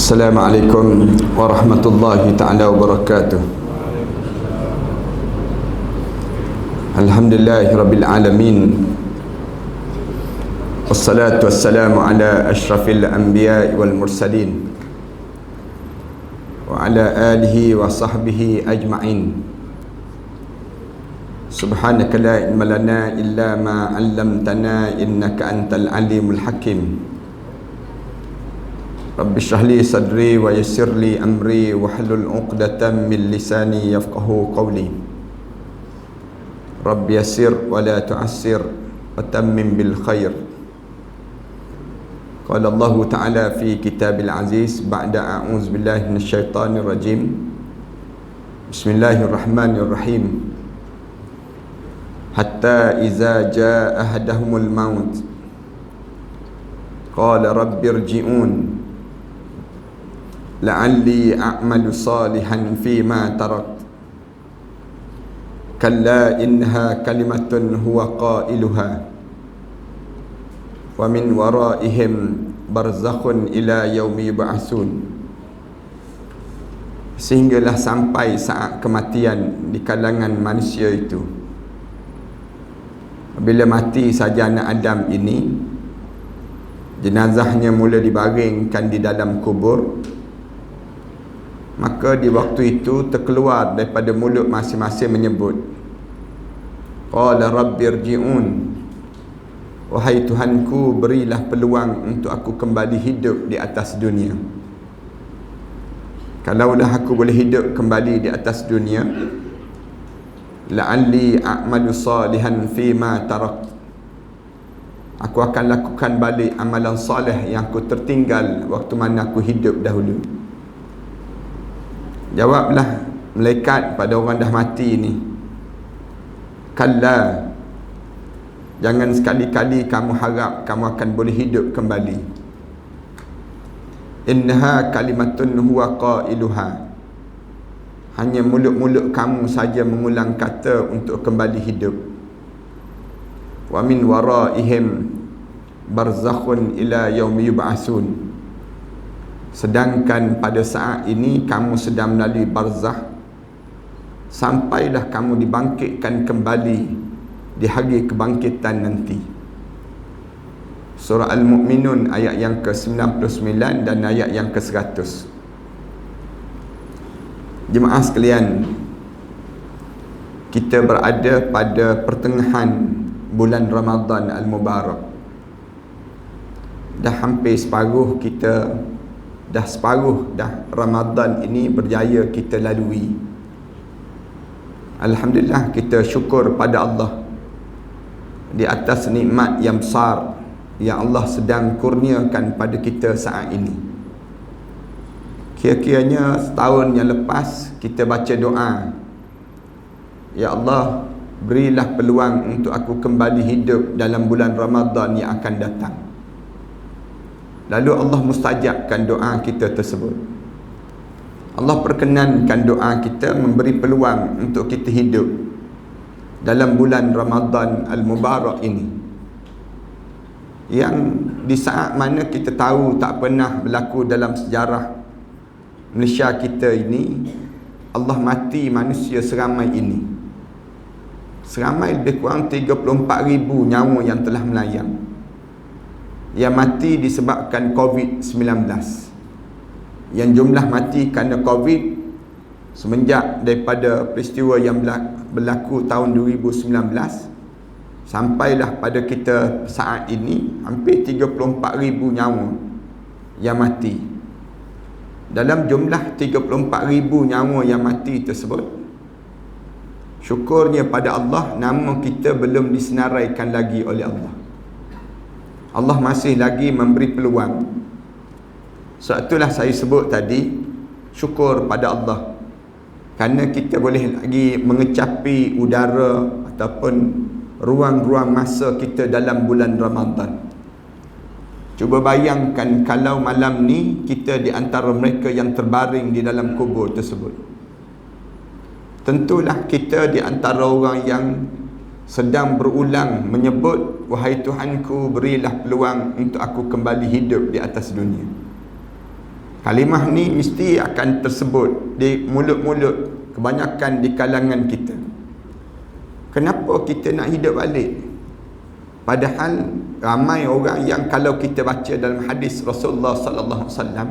Assalamualaikum warahmatullahi ta'ala wabarakatuh. Alhamdulillahi rabbil alamin. Wassalatu wassalamu ala ashrafil anbiya'i wal mursalin wa ala alihi wa sahbihi ajma'in. Subhanaka la ilma lana illa ma 'allamtana innaka antal alimul hakim. Rabbi shrah li sadri wa yassir li amri wahlul 'uqdatam min lisani yafqahu qawli. Rabbi yassir wa la tu'assir wa tammim bil khair. Qala Allah Ta'ala fi kitabil aziz ba'da a'udzu billahi minasyaitonir rajim. Bismillahirrahmanirrahim. Hatta iza jaa ahadahumul maut qala rabbi irji'un la'alli a'malu salihan fima tarakt kalla innaha kalimatun huwa qailuha wa min waraihim barzakhun ila yaumi yub'atsun. Sehinggalah sampai saat kematian di kalangan manusia itu. Bila mati saja anak Adam ini, jenazahnya mula dibaringkan di dalam kubur, maka di waktu itu terkeluar daripada mulut masing-masing menyebut, qala rabbi irji'un, wahai Tuhanku, berilah peluang untuk aku kembali hidup di atas dunia. Kalaulah aku boleh hidup kembali di atas dunia, la'alli a'malu salihan fima tarak, aku akan lakukan balik amalan soleh yang aku tertinggal waktu mana aku hidup dahulu. Jawablah malaikat pada orang dah mati ni, kalla, jangan sekali-kali kamu harap kamu akan boleh hidup kembali. Innaha kalimatun huwa qailuha, hanya mulut-mulut kamu saja mengulang kata untuk kembali hidup. Wa min waraihim barzakhun ila yaumi yub'atsun, sedangkan pada saat ini kamu sedang melalui barzakh sampailah kamu dibangkitkan kembali di hari kebangkitan nanti. Surah Al-Mu'minun ayat yang ke-99 dan ayat yang ke-100. Jemaah sekalian, kita berada pada pertengahan bulan Ramadan Al-Mubarak. Dah hampir separuh Ramadan ini berjaya kita lalui. Alhamdulillah, kita syukur pada Allah di atas nikmat yang besar yang Allah sedang kurniakan pada kita saat ini. Kira-kiranya setahun yang lepas kita baca doa, ya Allah, berilah peluang untuk aku kembali hidup dalam bulan Ramadan yang akan datang. Lalu Allah mustajabkan doa kita tersebut. Allah perkenankan doa kita, memberi peluang untuk kita hidup dalam bulan Ramadan Al-Mubarak ini, yang di saat mana kita tahu tak pernah berlaku dalam sejarah Malaysia kita ini Allah mati manusia seramai ini. Seramai lebih kurang 34,000 nyawa yang telah melayang, yang mati disebabkan COVID-19. Yang jumlah mati kerana COVID semenjak daripada peristiwa yang berlaku tahun 2019 sampailah pada kita saat ini, hampir 34,000 nyawa yang mati. Dalam jumlah 34,000 nyawa yang mati tersebut, syukurnya pada Allah, nama kita belum disenaraikan lagi oleh Allah. Allah masih lagi memberi peluang. Sebab itulah saya sebut tadi, syukur pada Allah, kerana kita boleh lagi mengecapi udara ataupun ruang-ruang masa kita dalam bulan Ramadan. Cuba bayangkan kalau malam ni kita di antara mereka yang terbaring di dalam kubur tersebut. Tentulah kita di antara orang yang sedang berulang menyebut, wahai Tuhanku, berilah peluang untuk aku kembali hidup di atas dunia. Kalimah ni mesti akan tersebut di mulut-mulut kebanyakan di kalangan kita. Kenapa kita nak hidup balik? Padahal ramai orang yang kalau kita baca dalam hadis Rasulullah sallallahu alaihi wasallam,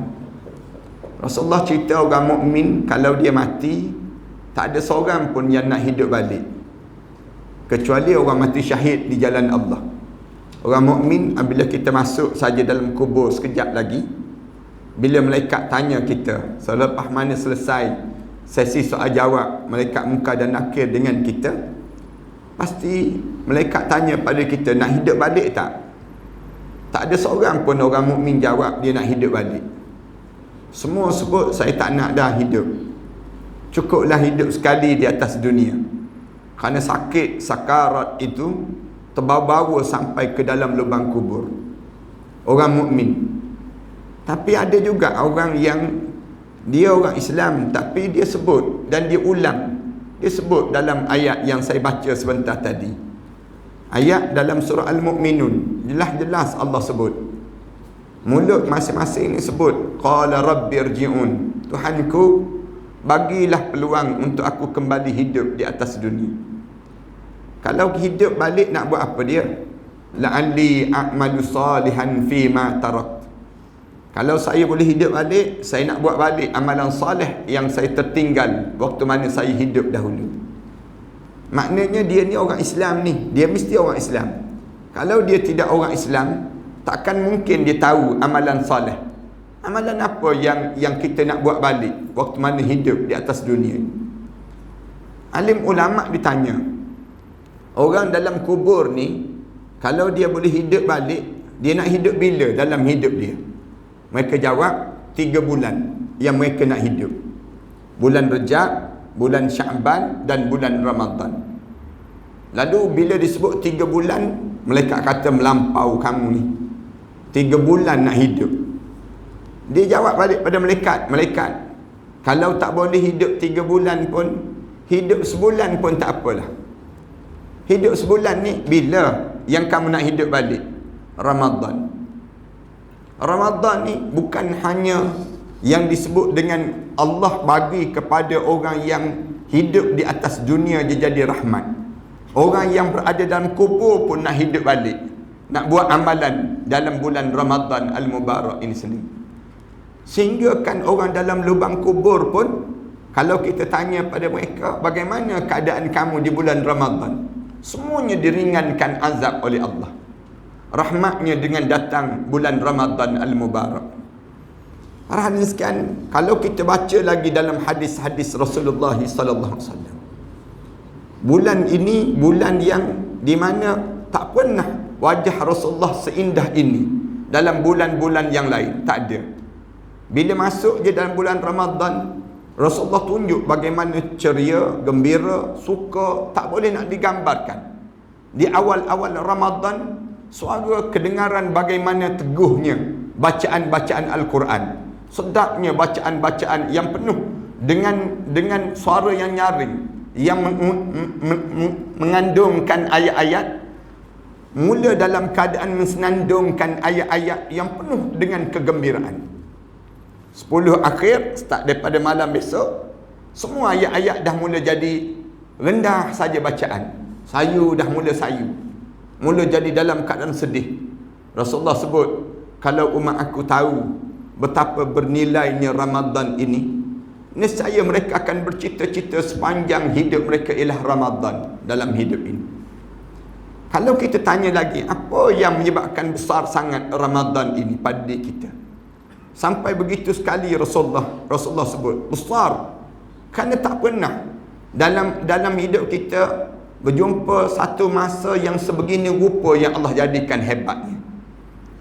Rasulullah cerita orang mukmin kalau dia mati tak ada seorang pun yang nak hidup balik kecuali orang mati syahid di jalan Allah. Orang mukmin apabila kita masuk saja dalam kubur sekejap lagi, bila malaikat tanya kita selepas mana selesai sesi soal jawab, malaikat muka dan nakir dengan kita, pasti malaikat tanya pada kita, nak hidup balik tak? Tak ada seorang pun orang mukmin jawab dia nak hidup balik. Semua sebut saya tak nak dah hidup. Cukuplah hidup sekali di atas dunia. Kerana sakit sakarat itu terbawa-bawa sampai ke dalam lubang kubur. Orang mukmin. Tapi ada juga orang yang dia orang Islam tapi dia sebut dan dia ulang. Dia sebut dalam ayat yang saya baca sebentar tadi. Ayat dalam surah Al-Mu'minun. Jelas-jelas Allah sebut. Mulut masing-masing ni sebut. Qala rabbi irji'un. Tuhanku, bagilah peluang untuk aku kembali hidup di atas dunia. Kalau hidup balik nak buat apa dia? La'alli a'malu salihan fima tarak. Kalau saya boleh hidup balik, saya nak buat balik amalan soleh yang saya tertinggal waktu mana saya hidup dahulu. Maknanya dia ni orang Islam ni, dia mesti orang Islam. Kalau dia tidak orang Islam, takkan mungkin dia tahu amalan soleh. Amalan apa yang kita nak buat balik waktu mana hidup di atas dunia ni? Alim ulama ditanya, orang dalam kubur ni, kalau dia boleh hidup balik, dia nak hidup bila dalam hidup dia? Mereka jawab 3 bulan yang mereka nak hidup. Bulan Rejab, bulan Sya'ban dan bulan Ramadan. Lalu bila disebut 3 bulan, mereka kata melampau kamu ni. 3 bulan nak hidup. Dia jawab balik pada malaikat, kalau tak boleh hidup 3 bulan pun, hidup sebulan pun tak apalah. Hidup sebulan ni bila yang kamu nak hidup balik? Ramadan. Ramadan ni bukan hanya yang disebut dengan Allah bagi kepada orang yang hidup di atas dunia dia jadi rahmat. Orang yang berada dalam kubur pun nak hidup balik, nak buat amalan dalam bulan Ramadan Al-Mubarak ini sendiri. Sehingga kan orang dalam lubang kubur pun, kalau kita tanya pada mereka, bagaimana keadaan kamu di bulan Ramadan? Semuanya diringankan azab oleh Allah. Rahmatnya dengan datang bulan Ramadan Al-Mubarak. Para hadirin sekalian, kalau kita baca lagi dalam hadis-hadis Rasulullah sallallahu alaihi wasallam, bulan ini bulan yang di mana tak pernah wajah Rasulullah seindah ini dalam bulan-bulan yang lain, tak ada. Bila masuk je dalam bulan Ramadan, Rasulullah tunjuk bagaimana ceria, gembira, suka, tak boleh nak digambarkan. Di awal-awal Ramadan, suara kedengaran bagaimana teguhnya bacaan-bacaan Al-Quran, sedapnya bacaan-bacaan yang penuh dengan suara yang nyaring, yang mengandungkan ayat-ayat, mula dalam keadaan mensenandungkan ayat-ayat yang penuh dengan kegembiraan. 10 akhir, start daripada malam besok, semua ayat-ayat dah mula jadi rendah saja bacaan, sayu dah mula sayu, mula jadi dalam keadaan sedih. Rasulullah sebut, kalau umat aku tahu betapa bernilainya Ramadan ini, nescaya mereka akan bercita-cita sepanjang hidup mereka ialah Ramadan dalam hidup ini. Kalau kita tanya lagi, apa yang menyebabkan besar sangat Ramadan ini pada diri kita? Sampai begitu sekali Rasulullah sebut besar, kerana tak pernah dalam hidup kita berjumpa satu masa yang sebegini rupa yang Allah jadikan hebatnya.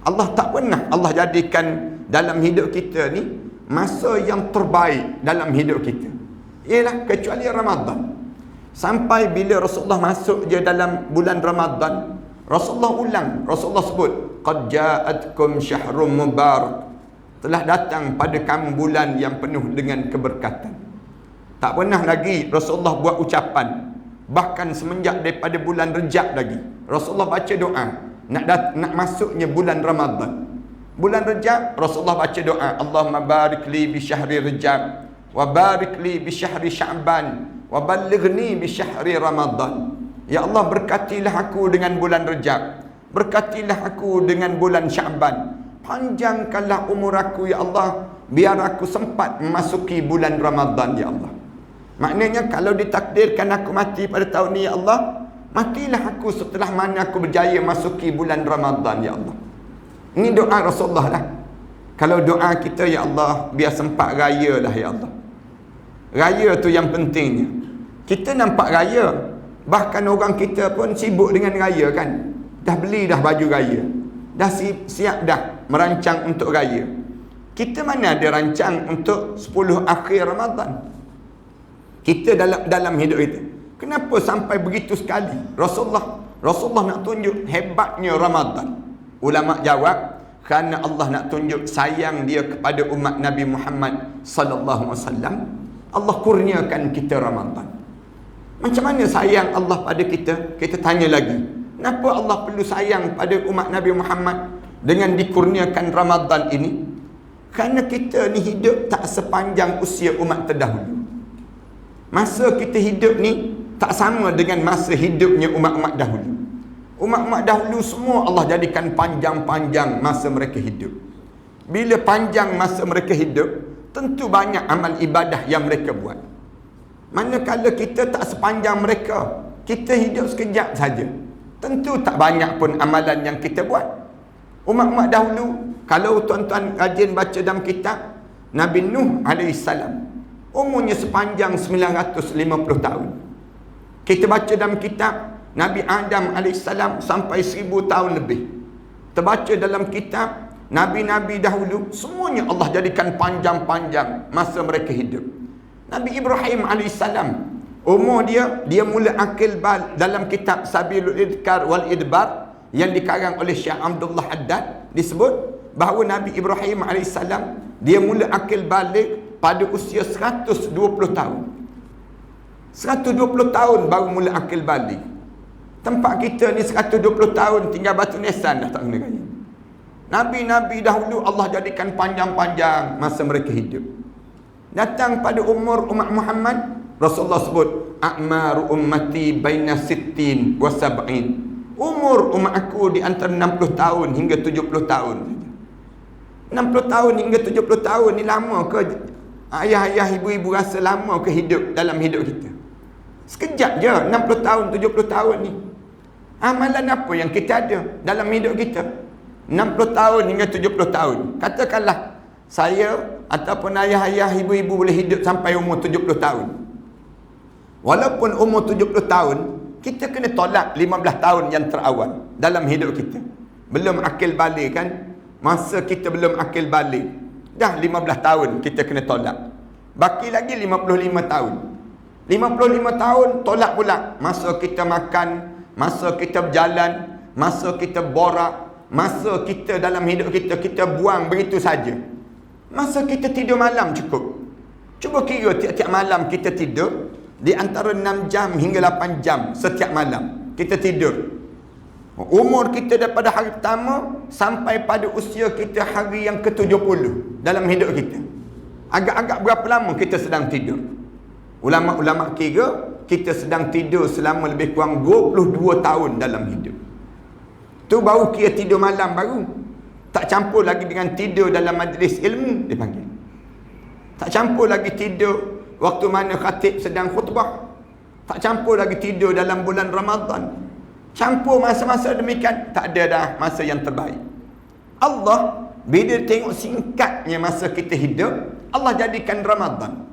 Allah tak pernah Allah jadikan dalam hidup kita ni masa yang terbaik dalam hidup kita, ialah kecuali Ramadan. Sampai bila Rasulullah masuk je dalam bulan Ramadan, Rasulullah ulang, Rasulullah sebut, qad ja'atkum syahrun mubarak, telah datang pada kamu bulan yang penuh dengan keberkatan. Tak pernah lagi Rasulullah buat ucapan, bahkan semenjak daripada bulan Rejab lagi Rasulullah baca doa nak masuknya bulan Ramadan. Bulan Rejab, Rasulullah baca doa, Allahumma barik li bi syahri Rejab, wa barik li bi syahri Sya'ban, wa ballighni bi syahri Ramadan. Ya Allah, berkatilah aku dengan bulan Rejab, berkatilah aku dengan bulan Sya'ban, panjangkanlah umur aku ya Allah, biar aku sempat memasuki bulan Ramadan ya Allah. Maknanya kalau ditakdirkan aku mati pada tahun ni ya Allah, matilah aku setelah mana aku berjaya masuki bulan Ramadan ya Allah. Ini doa Rasulullah lah. Kalau doa kita, ya Allah, biar sempat raya lah ya Allah. Raya tu yang pentingnya. Kita nampak raya, bahkan orang kita pun sibuk dengan raya kan. Dah beli dah baju raya, dah siap dah merancang untuk raya. Kita mana ada rancang untuk 10 akhir Ramadan. Kita dalam hidup kita, kenapa sampai begitu sekali? Rasulullah nak tunjuk hebatnya Ramadan. Ulama jawab, kerana Allah nak tunjuk sayang dia kepada umat Nabi Muhammad sallallahu alaihi wasallam, Allah kurniakan kita Ramadan. Macam mana sayang Allah pada kita? Kita tanya lagi, kenapa Allah perlu sayang pada umat Nabi Muhammad dengan dikurniakan Ramadan ini? Kerana kita ni hidup tak sepanjang usia umat terdahulu. Masa kita hidup ni tak sama dengan masa hidupnya umat-umat dahulu. Umat-umat dahulu semua Allah jadikan panjang-panjang masa mereka hidup. Bila panjang masa mereka hidup, tentu banyak amal ibadah yang mereka buat. Manakala kita tak sepanjang mereka, kita hidup sekejap saja, tentu tak banyak pun amalan yang kita buat. Umat-umat dahulu, kalau tuan-tuan rajin baca dalam kitab, Nabi Nuh AS umurnya sepanjang 950 tahun. Kita baca dalam kitab Nabi Adam AS sampai 1000 tahun lebih. Terbaca dalam kitab Nabi-Nabi dahulu, semuanya Allah jadikan panjang-panjang masa mereka hidup. Nabi Ibrahim AS, umur dia mula akil bal dalam kitab Sabilul Idkar wal Idbar yang dikarang oleh Syekh Abdullah Haddad, disebut bahawa Nabi Ibrahim AS dia mula akil balik pada usia 120 tahun. 120 tahun baru mula akil balik. Tempat kita ni 120 tahun tinggal batu nisan dah tak kena raya. Nabi-Nabi dahulu Allah jadikan panjang-panjang masa mereka hidup. Datang pada umur umat Muhammad, Rasulullah sebut a'maru ummati baina sittin wa sab'in. Umur umat aku di antara 60 tahun hingga 70 tahun. 60 tahun hingga 70 tahun ni lama ke? Ayah-ayah, ibu-ibu rasa lama ke hidup dalam hidup kita? Sekejap je 60 tahun, 70 tahun ni. Amalan apa yang kita ada dalam hidup kita? 60 tahun hingga 70 tahun. Katakanlah saya ataupun ayah-ayah, ibu-ibu boleh hidup sampai umur 70 tahun. Walaupun umur 70 tahun, kita kena tolak 15 tahun yang terawal dalam hidup kita. Belum akil balik kan? Masa kita belum akil balik, dah 15 tahun kita kena tolak. Baki lagi 55 tahun. 55 tahun tolak pula. Masa kita makan, masa kita berjalan, masa kita borak, masa kita dalam hidup kita, kita buang begitu saja. Masa kita tidur malam cukup. Cuba kira tiap-tiap malam kita tidur, di antara 6 jam hingga 8 jam setiap malam kita tidur. Umur kita daripada hari pertama sampai pada usia kita hari yang ke-70 dalam hidup kita. Agak-agak berapa lama kita sedang tidur? Ulama-ulama kira kita sedang tidur selama lebih kurang 22 tahun dalam hidup. Tu baru kira tidur malam baru. Tak campur lagi dengan tidur dalam majlis ilmu dipanggil. Tak campur lagi tidur waktu mana khatib sedang khutbah. Tak campur lagi tidur dalam bulan Ramadan. Campur masa-masa demikian, tak ada dah masa yang terbaik. Allah bila tengok singkatnya masa kita hidup, Allah jadikan Ramadan.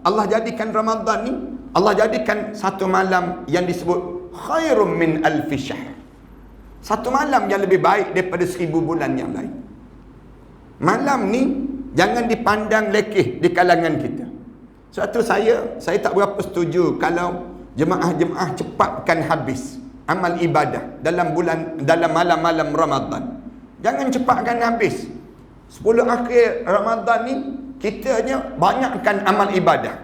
Allah jadikan Ramadan ni, Allah jadikan satu malam yang disebut khairum min alfi syahr. Satu malam yang lebih baik daripada 1000 bulan yang lain. Malam ni jangan dipandang lekeh di kalangan kita. Sebab tu saya tak berapa setuju kalau jemaah-jemaah cepatkan habis amal ibadah dalam malam-malam Ramadan. Jangan cepatkan habis. 10 akhir Ramadan ni kitanya banyakkan amal ibadah.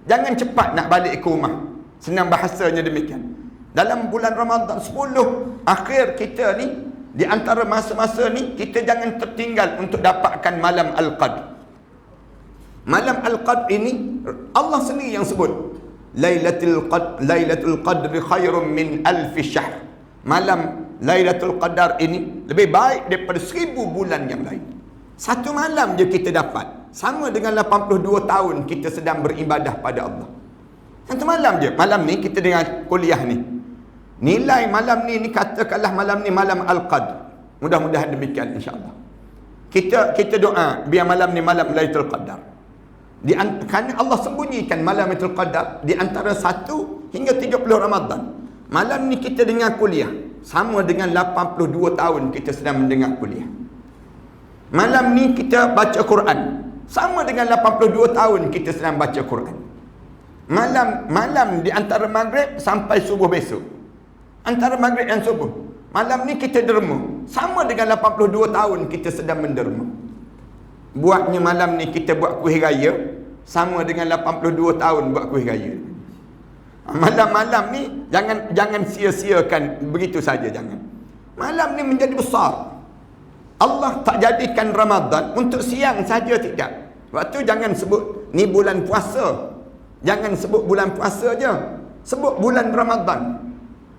Jangan cepat nak balik ke rumah. Senang bahasanya demikian. Dalam bulan Ramadan 10 akhir kita ni Di antara masa-masa ni, kita jangan tertinggal untuk dapatkan malam Al-Qadr. Malam Al-Qadr ini, Allah sendiri yang sebut. Lailatul Qadri khairum min alfi syahr. Malam Lailatul Qadar ini lebih baik daripada 1000 bulan yang lain. Satu malam je kita dapat. Sama dengan 82 tahun kita sedang beribadah pada Allah. Satu malam je. Malam ni kita dengar kuliah ni. Nilai malam ni katakanlah malam ni malam Al-Qadr. Mudah-mudahan demikian insya-Allah. Kita doa biar malam ni malam Lailatul Qadar. Kerana Allah sembunyikan malam Lailatul Qadar di antara 1 hingga 30 Ramadan. Malam ni kita dengar kuliah sama dengan 82 tahun kita sedang mendengar kuliah. Malam ni kita baca Quran sama dengan 82 tahun kita sedang baca Quran. Malam di antara maghrib sampai subuh besok. Antara maghrib dan subuh. Malam ni kita derma. Sama dengan 82 tahun kita sedang menderma. Buatnya malam ni kita buat kuih raya. Sama dengan 82 tahun buat kuih raya. Malam-malam ni jangan sia-siakan begitu saja, jangan. Malam ni menjadi besar. Allah tak jadikan Ramadan untuk siang saja, tidak. Waktu jangan sebut ni bulan puasa. Jangan sebut bulan puasa je. Sebut bulan Ramadan.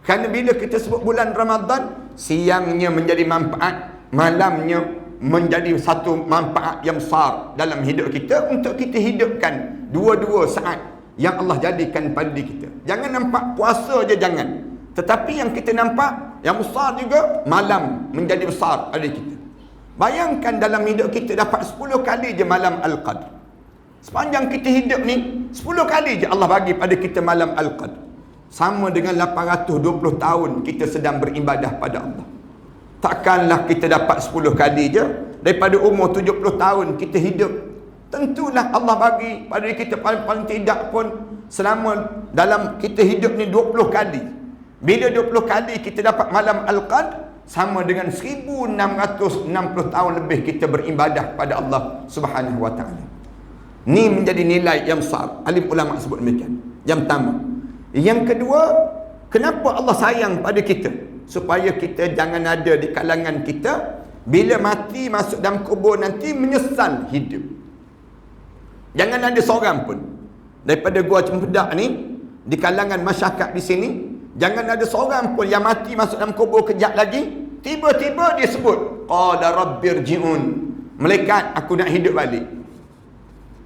Kerana bila kita sebut bulan Ramadan, siangnya menjadi manfaat, malamnya menjadi satu manfaat yang besar dalam hidup kita untuk kita hidupkan dua-dua saat yang Allah jadikan pada diri kita. Jangan nampak puasa je, jangan. Tetapi yang kita nampak, yang besar juga, malam menjadi besar pada kita. Bayangkan dalam hidup kita dapat 10 kali je malam Al-Qadr. Sepanjang kita hidup ni, 10 kali je Allah bagi pada kita malam Al-Qadr. Sama dengan 820 tahun kita sedang beribadah pada Allah. Takkanlah kita dapat 10 kali je daripada umur 70 tahun kita hidup. Tentulah Allah bagi pada kita paling tidak pun selama dalam kita hidup ni 20 kali. Bila 20 kali kita dapat malam Al-Qadr, sama dengan 1660 tahun lebih kita beribadah pada Allah Subhanahu wa taala. Ni menjadi nilai yang besar. Alim ulama sebut demikian. Yang pertama. Yang kedua, kenapa Allah sayang pada kita? Supaya kita jangan ada di kalangan kita bila mati masuk dalam kubur nanti menyesal hidup. Jangan ada seorang pun daripada gua Cempedak ni, di kalangan masyarakat di sini, jangan ada seorang pun yang mati masuk dalam kubur kejap lagi tiba-tiba dia sebut qala rabbirji'un, malaikat aku nak hidup balik.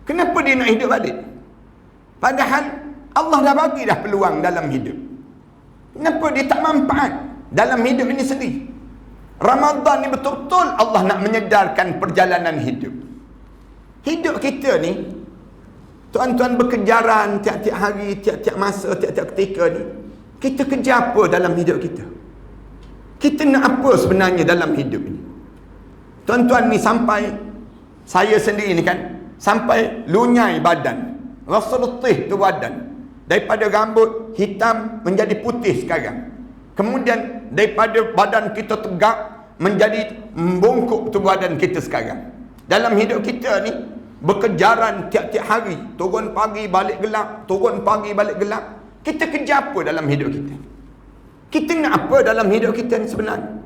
Kenapa dia nak hidup balik? Padahal Allah dah bagi dah peluang dalam hidup. Kenapa dia tak manfaat dalam hidup ini sendiri? Ramadan ni betul-betul Allah nak menyedarkan perjalanan hidup. Hidup kita ni, tuan-tuan berkejaran tiap-tiap hari, tiap-tiap masa, tiap-tiap ketika ni. Kita kejar apa dalam hidup kita? Kita nak apa sebenarnya dalam hidup ini? Tuan-tuan ni sampai, saya sendiri ni kan, sampai lunyai badan. Rasa letih tu badan. Daripada rambut hitam menjadi putih sekarang. Kemudian daripada badan kita tegak menjadi membungkuk tu badan kita sekarang. Dalam hidup kita ni berkejaran tiap-tiap hari, turun pagi balik gelap, turun pagi balik gelap. Kita kejar apa dalam hidup kita? Kita nak apa dalam hidup kita ni sebenarnya?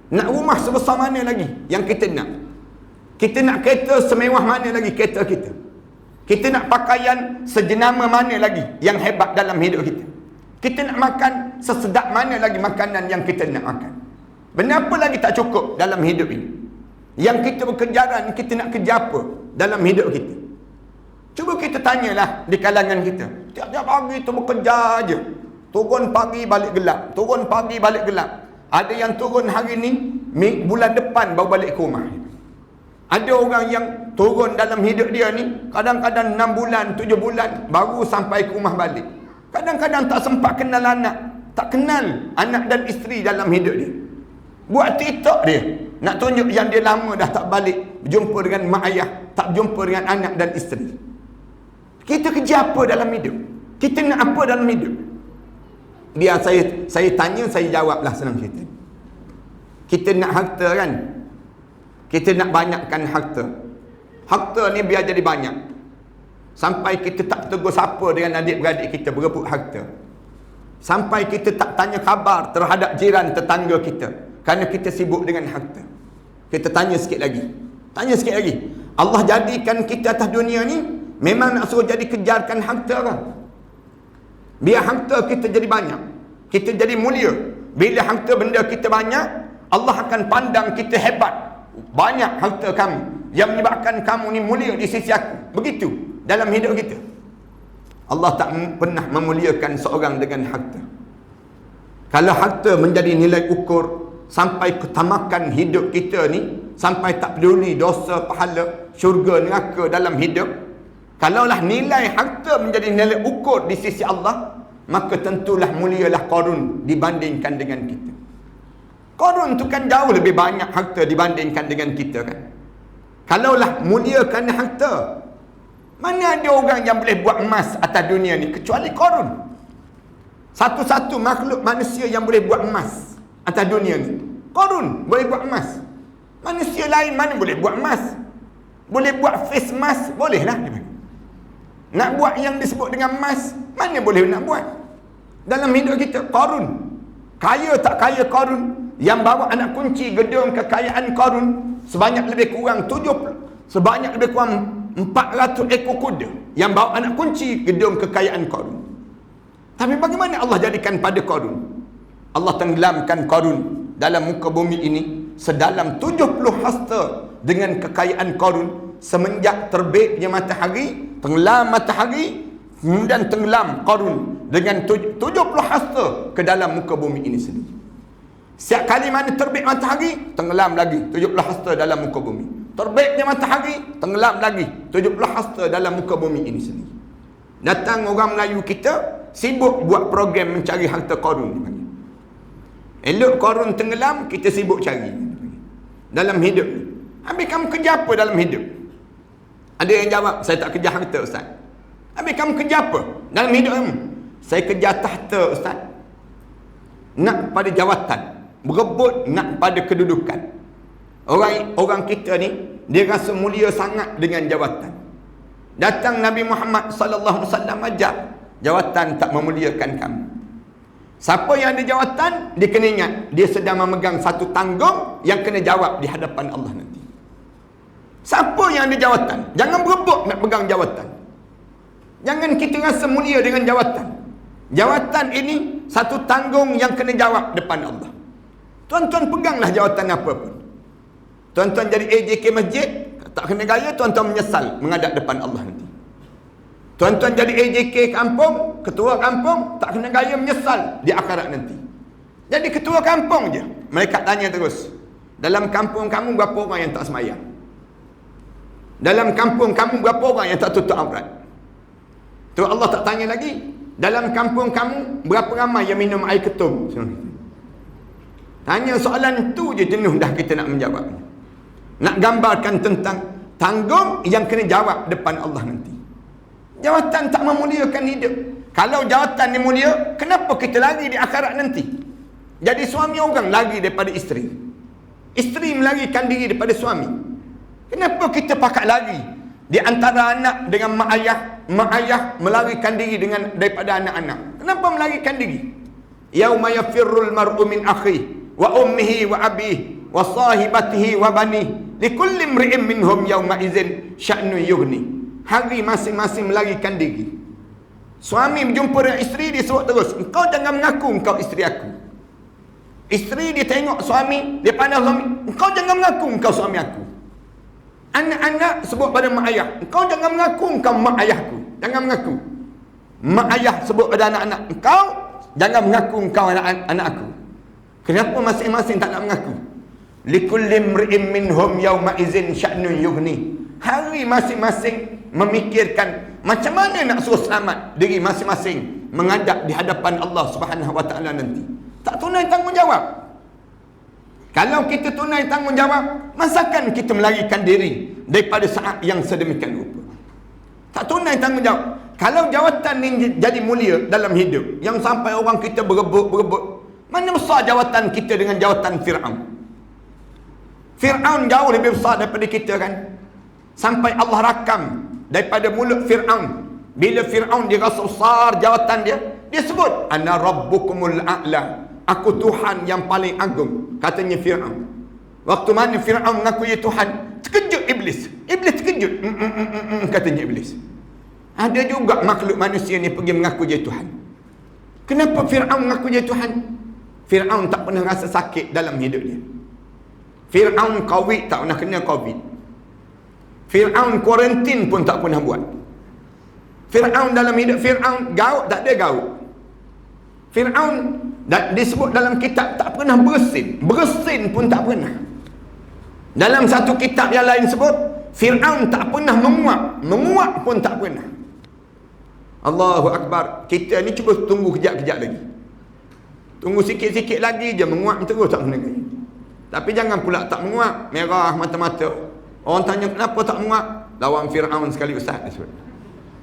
Nak rumah sebesar mana lagi yang kita nak? Kita nak kereta semewah mana lagi kereta kita? Kita nak pakaian sejenama mana lagi yang hebat dalam hidup kita? Kita nak makan sesedap mana lagi makanan yang kita nak makan? Benda apa lagi tak cukup dalam hidup ini? Yang kita berkejaran, kita nak kejar apa dalam hidup kita? Cuba kita tanyalah di kalangan kita. Tiap-tiap pagi tu bekerja aja. Turun pagi balik gelap, turun pagi balik gelap. Ada yang turun hari ni, bulan depan baru balik ke rumah. Ada orang yang turun dalam hidup dia ni, kadang-kadang 6 bulan, 7 bulan, baru sampai ke rumah balik. Kadang-kadang tak sempat kenal anak. Tak kenal anak dan isteri dalam hidup dia. Buat TikTok dia. Nak tunjuk yang dia lama dah tak balik berjumpa dengan mak ayah, tak jumpa dengan anak dan isteri. Kita kejar apa dalam hidup? Kita nak apa dalam hidup? Biar saya tanya, saya jawablah senang cerita. Kita nak harta kan? Kita nak banyakkan harta. Harta ni biar jadi banyak. Sampai kita tak tegur siapa dengan adik-beradik kita berebut harta. Sampai kita tak tanya khabar terhadap jiran tetangga kita. Kerana kita sibuk dengan harta. Kita tanya sikit lagi. Allah jadikan kita atas dunia ni memang nak suruh jadi kejarkan harta kan? Biar harta kita jadi banyak, kita jadi mulia. Bila harta benda kita banyak, Allah akan pandang kita hebat. Banyak harta kamu yang menyebabkan kamu ni mulia di sisi aku. Begitu dalam hidup kita. Allah tak pernah memuliakan seorang dengan harta. Kalau harta menjadi nilai ukur sampai ketamakan hidup kita ni, sampai tak peduli dosa, pahala, syurga, neraka dalam hidup, kalaulah nilai harta menjadi nilai ukur di sisi Allah, maka tentulah mulialah Qarun dibandingkan dengan kita. Qarun tu kan jauh lebih banyak harta dibandingkan dengan kita kan. Kalaulah mulia kerana harta, mana ada orang yang boleh buat emas atas dunia ni kecuali Qarun. Satu-satu makhluk manusia yang boleh buat emas atas dunia ni, Qarun boleh buat emas. Manusia lain mana boleh buat emas? Boleh buat face mask, boleh lah. Nak buat yang disebut dengan emas, mana boleh nak buat? Dalam hidup kita, Qarun. Kaya tak kaya Qarun, yang bawa anak kunci gedung kekayaan Qarun sebanyak lebih kurang 400 ekor kuda yang bawa anak kunci gedung kekayaan Qarun. Tapi bagaimana Allah jadikan pada Qarun? Allah tenggelamkan Qarun dalam muka bumi ini sedalam 70 hasta dengan kekayaan Qarun. Semenjak terbitnya matahari, tenggelam matahari, kemudian tenggelam Qarun dengan 70 hasta ke dalam muka bumi ini sendiri. Setiap kali mana terbit matahari, tenggelam lagi 70 hasta dalam muka bumi. Terbitnya matahari, tenggelam lagi 70 hasta dalam muka bumi ini sendiri. Datang orang Melayu kita sibuk buat program mencari harta Qarun. Elok Qarun tenggelam, kita sibuk cari dalam hidup ni. Habis kamu kerja apa dalam hidup? Ada yang jawab, saya tak kerja harta Ustaz. Habis kamu kerja apa dalam hidup kamu? Saya kerja tahta Ustaz. Nak pada jawatan, berebut nak pada kedudukan. Orang kita ni, dia rasa mulia sangat dengan jawatan. Datang Nabi Muhammad sallallahu alaihi wasallam ajar, jawatan tak memuliakan kamu. Siapa yang ada jawatan, dia kena ingat dia sedang memegang satu tanggung yang kena jawab di hadapan Allah nanti. Siapa yang ada jawatan, jangan berebut nak pegang jawatan. Jangan kita rasa mulia dengan jawatan. Jawatan ini satu tanggung yang kena jawab depan Allah. Tuan-tuan peganglah jawatan apa pun. Tuan-tuan jadi AJK masjid, tak kena gaya, tuan-tuan menyesal menghadap depan Allah nanti. Tuan-tuan jadi AJK kampung, ketua kampung, tak kena gaya, menyesal di akhirat nanti. Jadi ketua kampung je, mereka tanya terus, dalam kampung kamu berapa orang yang tak semayang? Dalam kampung kamu berapa orang yang tak tutup aurat? Tu Allah tak tanya lagi, dalam kampung kamu berapa ramai yang minum air ketum? Tanya soalan tu je jenuh dah kita nak menjawab. Nak gambarkan tentang tanggung yang kena jawab depan Allah nanti. Jawatan tak memuliakan hidup. Kalau jawatan ni mulia, kenapa kita lari di akhirat nanti? Jadi suami orang lari daripada isteri, isteri melarikan diri daripada suami. Kenapa kita pakat lari di antara anak dengan mak ayah melarikan diri daripada anak-anak? Kenapa melarikan diri? Yauma yafirrul mar'u min akhihi wa ummihi wa abihi wa sahibatihi wa banihi likulli imri'in minhum yawma idzin sya'nu yughni. Hari masing-masing melarikan diri. Suami berjumpa dengan isteri, dia suruh terus, engkau jangan mengaku engkau isteri aku. Isteri dia tengok suami, dia pandang suami, engkau jangan mengaku engkau suami aku. Anak-anak sebut pada mak ayah, engkau jangan mengaku engkau mak ayahku. Jangan mengaku. Mak ayah sebut pada anak-anak, engkau jangan mengaku engkau anak aku. Kenapa masing-masing tak nak mengaku? Likulli imri'in minhum yawma idzin sya'nun yughni. Hari masing-masing memikirkan macam mana nak suruh selamat diri masing-masing menghadap di hadapan Allah Subhanahu wa taala nanti. Tak tunai tanggungjawab. Kalau kita tunai tanggungjawab, masakan kita melarikan diri daripada saat yang sedemikian rupa. Tak tunai tanggungjawab. Kalau jawatan ni jadi mulia dalam hidup, yang sampai orang kita berebut, mana besar jawatan kita dengan jawatan Fir'aun? Fir'aun jauh lebih besar daripada kita kan? Sampai Allah rakam daripada mulut Fir'aun. Bila Fir'aun dia rasa besar jawatan dia, dia sebut, Ana Rabbukumul A'la. Aku Tuhan yang paling agung, katanya Fir'aun. Waktu mana Fir'aun mengaku dia Tuhan, terkejut Iblis. Iblis terkejut. Katanya Iblis. Ada juga makhluk manusia ni pergi mengaku dia Tuhan. Kenapa Fir'aun mengaku dia Tuhan? Fir'aun tak pernah rasa sakit dalam hidup dia. Fir'aun COVID tak pernah kena COVID. Fir'aun kuarantin pun tak pernah buat. Fir'aun dalam hidup Fir'aun gaut tak ada gaut. Fir'aun disebut dalam kitab tak pernah bersin. Bersin pun tak pernah. Dalam satu kitab yang lain sebut Fir'aun tak pernah menguap. Menguap pun tak pernah. Allahu Akbar. Kita ni cuba tunggu kejap-kejap lagi. Tunggu sikit-sikit lagi je, menguap terus tak kena gaya. Tapi jangan pula tak menguap, merah mata-mata. Orang tanya kenapa tak menguap? Lawan Fir'aun sekali ustaz.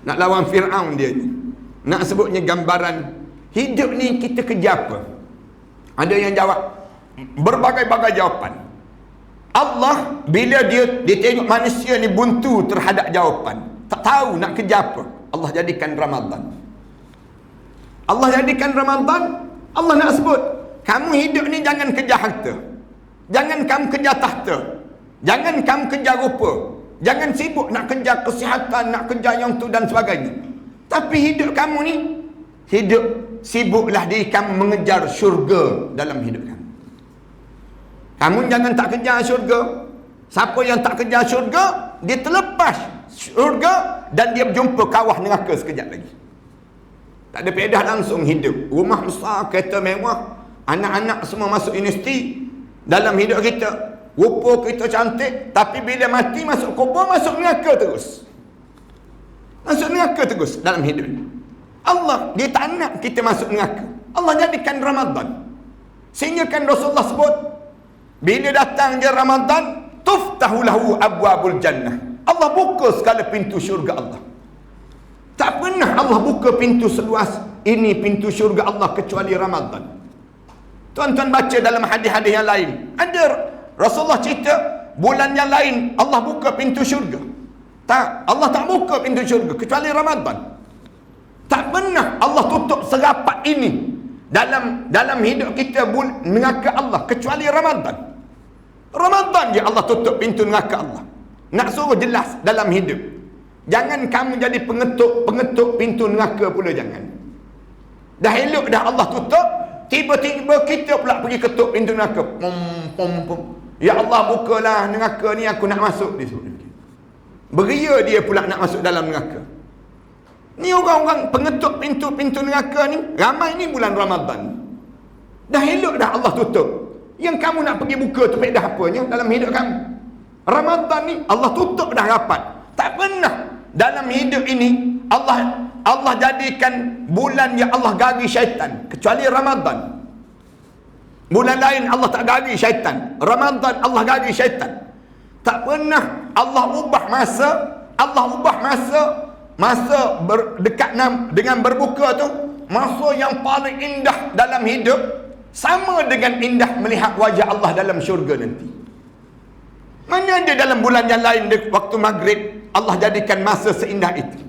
Nak lawan Fir'aun dia ni. Nak sebutnya gambaran hidup ni kita kerja apa? Ada yang jawab berbagai-bagai jawapan. Allah bila dia tengok manusia ni buntu terhadap jawapan, tak tahu nak kerja apa, Allah jadikan Ramadan. Allah jadikan Ramadan. Allah nak sebut, kamu hidup ni jangan kejar harta, jangan kamu kejar tahta, jangan kamu kejar rupa, jangan sibuk nak kejar kesihatan, nak kejar yang tu dan sebagainya. Tapi hidup kamu ni, hidup sibuklah diri kamu mengejar syurga dalam hidup kamu. Kamu jangan tak kejar syurga. Siapa yang tak kejar syurga, dia terlepas syurga dan dia berjumpa kawah neraka sekejap lagi. Tak ada faedah langsung hidup. Rumah besar, kereta mewah, anak-anak semua masuk universiti. Dalam hidup kita, rupa kita cantik, tapi bila mati masuk kubur, masuk neraka terus. Masuk neraka terus dalam hidup ni. Allah, dia tak nak kita masuk neraka. Allah jadikan Ramadan. Sehingga kan Rasulullah sebut, bila datang je Ramadan, tuftahu lahu abwabul jannah. Allah buka segala pintu syurga Allah. Tak pernah Allah buka pintu seluas ini pintu syurga Allah kecuali Ramadan. Tuan-tuan baca dalam hadis-hadis yang lain, ada Rasulullah cerita bulan yang lain Allah buka pintu syurga. Tak, Allah tak buka pintu syurga kecuali Ramadan. Tak pernah Allah tutup serapat ini dalam hidup kita neraka Allah kecuali Ramadan. Ramadan je Allah tutup pintu neraka Allah. Nak suruh jelas dalam hidup. Jangan kamu jadi pengetuk pintu neraka pula, jangan. Dah elok dah Allah tutup, tiba-tiba kita pula pergi ketuk pintu neraka. Ya Allah, bukalah neraka ni, aku nak masuk, dia sebut. Beria dia pula nak masuk dalam neraka. Ni orang-orang pengetuk pintu-pintu neraka ni, ramai ni bulan Ramadan. Dah elok dah Allah tutup. Yang kamu nak pergi buka tu faedah apanya dalam hidup kamu? Ramadan ni Allah tutup dah rapat. Tak pernah dalam hidup ini Allah jadikan bulan yang Allah gari syaitan kecuali Ramadan. Bulan lain Allah tak gari syaitan, Ramadan Allah gari syaitan. Tak pernah Allah ubah masa dekat dengan berbuka tu, masa yang paling indah dalam hidup, sama dengan indah melihat wajah Allah dalam syurga nanti. Mana ada dalam bulan yang lain waktu maghrib Allah jadikan masa seindah itu?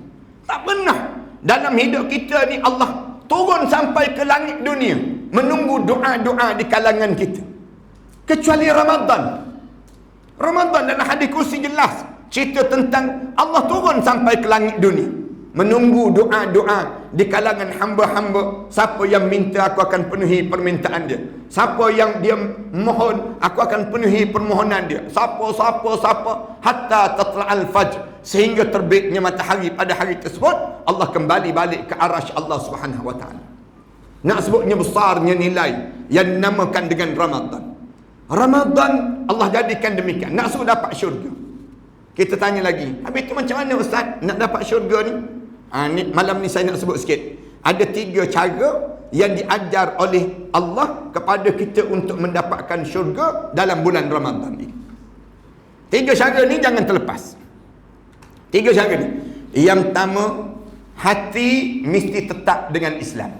Tak pernah. Dalam hidup kita ni Allah turun sampai ke langit dunia menunggu doa-doa di kalangan kita. Kecuali Ramadan. Ramadan dalam hadis kursi jelas cerita tentang Allah turun sampai ke langit dunia menunggu doa-doa di kalangan hamba-hamba. Siapa yang minta, aku akan penuhi permintaan dia. Siapa yang dia mohon, aku akan penuhi permohonan dia. Siapa hatta tatla'al fajr, sehingga terbitnya matahari pada hari tersebut, Allah kembali balik ke arasy Allah Subhanahu wa taala. Nak sebutnya besarnya nilai yang dinamakan dengan Ramadan. Ramadan Allah jadikan demikian, nak suruh dapat syurga. Kita tanya lagi, habis tu macam mana ustaz nak dapat syurga ni? Malam ni saya nak sebut sikit. Ada 3 cara yang diajar oleh Allah kepada kita untuk mendapatkan syurga dalam bulan Ramadan ini. 3 cara ni jangan terlepas. 3 cara ni. Yang pertama, hati mesti tetap dengan Islam.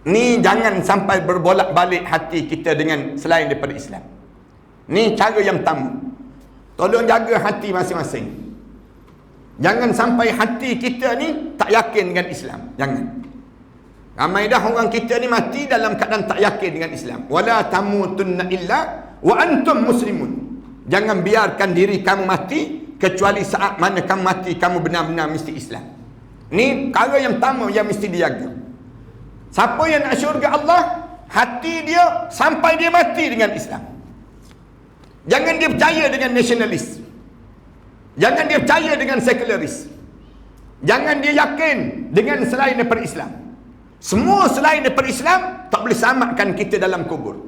Ni jangan sampai berbolak-balik hati kita dengan selain daripada Islam. Ni cara yang pertama. Tolong jaga hati masing-masing. Jangan sampai hati kita ni tak yakin dengan Islam. Jangan. Ramai dah orang kita ni mati dalam keadaan tak yakin dengan Islam. Wala tamutunna illa wa antum muslimun. Jangan biarkan diri kamu mati kecuali saat mana kamu mati kamu benar-benar mesti Islam. Ni perkara yang pertama yang mesti dijaga. Siapa yang nak syurga Allah, hati dia sampai dia mati dengan Islam. Jangan dia percaya dengan nasionalis. Jangan dia percaya dengan sekularis. Jangan dia yakin dengan selain daripada Islam. Semua selain daripada Islam tak boleh selamatkan kita dalam kubur.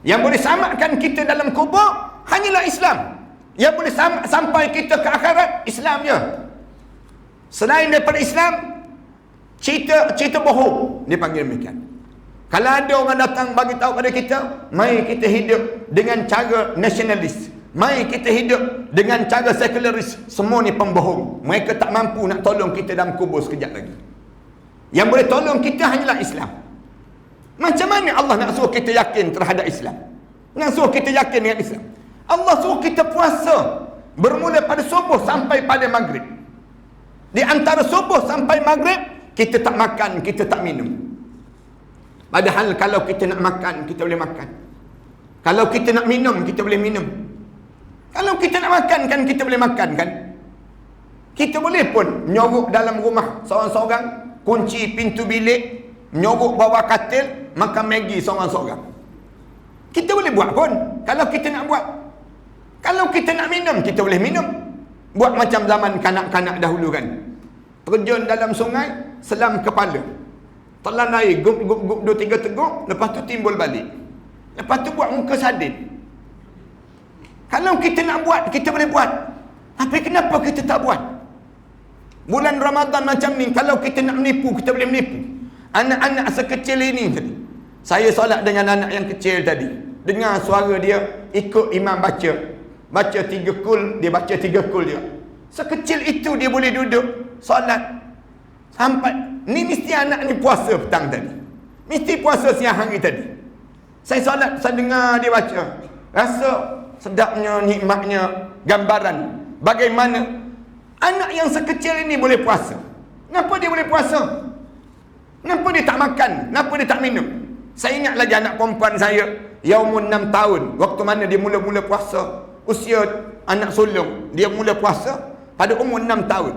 Yang boleh selamatkan kita dalam kubur hanyalah Islam. Yang boleh sampai kita ke akhirat, Islam je. Selain daripada Islam, cerita bohong, dia panggil demikian. Kalau ada orang datang bagi tahu pada kita, mari kita hidup dengan cara nasionalis, mari kita hidup dengan cara sekularis, semua ni pembohong. Mereka tak mampu nak tolong kita dalam kubur sekejap lagi. Yang boleh tolong kita hanyalah Islam. Macam mana Allah nak suruh kita yakin terhadap Islam? Nak suruh kita yakin dengan Islam? Allah suruh kita puasa bermula pada subuh sampai pada maghrib. Di antara subuh sampai maghrib, kita tak makan, kita tak minum. Padahal kalau kita nak makan, kita boleh makan. Kalau kita nak minum, kita boleh minum. Kalau kita nak makan, kan kita boleh makan, kan? Kita boleh pun nyorok dalam rumah seorang-seorang, kunci pintu bilik, nyorok bawah katil, makan Maggi seorang-seorang. Kita boleh buat pun kalau kita nak buat. Kalau kita nak minum, kita boleh minum. Buat macam zaman kanak-kanak dahulu, kan? Terjun dalam sungai, selam kepala, telan air, gup-gup 2-3 teguk, lepas tu timbul balik. Lepas tu buat muka sadin. Kalau kita nak buat, kita boleh buat. Tapi kenapa kita tak buat? Bulan Ramadan macam ni, kalau kita nak menipu, kita boleh menipu. Anak-anak sekecil ini tadi, saya solat dengan anak yang kecil tadi, dengar suara dia, ikut imam baca 3 kul, dia baca 3 kul dia. Sekecil itu dia boleh duduk solat sampai, ni mesti anak ni puasa petang tadi, mesti puasa siang hari tadi. Saya solat, saya dengar dia baca, rasa sedapnya, nikmatnya, gambaran bagaimana anak yang sekecil ini boleh puasa. Kenapa dia boleh puasa? Kenapa dia tak makan? Kenapa dia tak minum? Saya ingat lagi anak perempuan saya yang umur 6 tahun, waktu mana dia mula-mula puasa, usia anak sulung, dia mula puasa pada umur 6 tahun.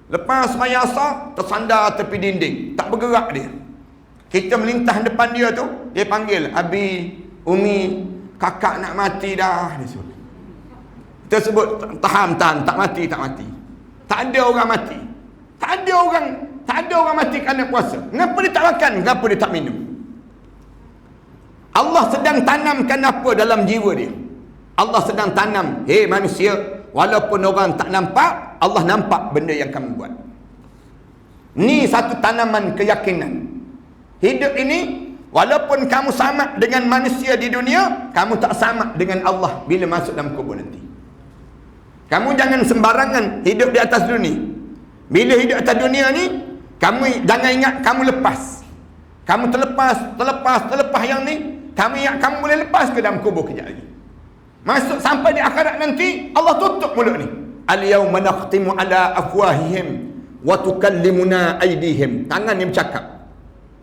Lepas sembahyang asar, tersandar tepi dinding, tak bergerak dia. Kita melintah depan dia tu, dia panggil, Abi, Umi, kakak nak mati dah, dia sebut. Kita sebut, tahan, tak mati. Tak ada orang mati. Tak ada orang mati kerana puasa. Kenapa dia tak makan? Kenapa dia tak minum? Allah sedang tanamkan apa dalam jiwa dia? Allah sedang tanam, hei manusia, walaupun orang tak nampak, Allah nampak benda yang kamu buat. Ni satu tanaman keyakinan. Hidup ini, walaupun kamu sama dengan manusia di dunia, kamu tak sama dengan Allah bila masuk dalam kubur nanti. Kamu jangan sembarangan hidup di atas dunia. Bila hidup atas dunia ni, kamu jangan ingat kamu lepas. Kamu terlepas yang ni, kamu ingat kamu boleh lepas ke dalam kubur kejap lagi. Masuk sampai di akhirat nanti, Allah tutup mulut ni. Al-yawma nakhtimu ala afwahihim wa tukallimuna aydihim. Tangan ni bercakap.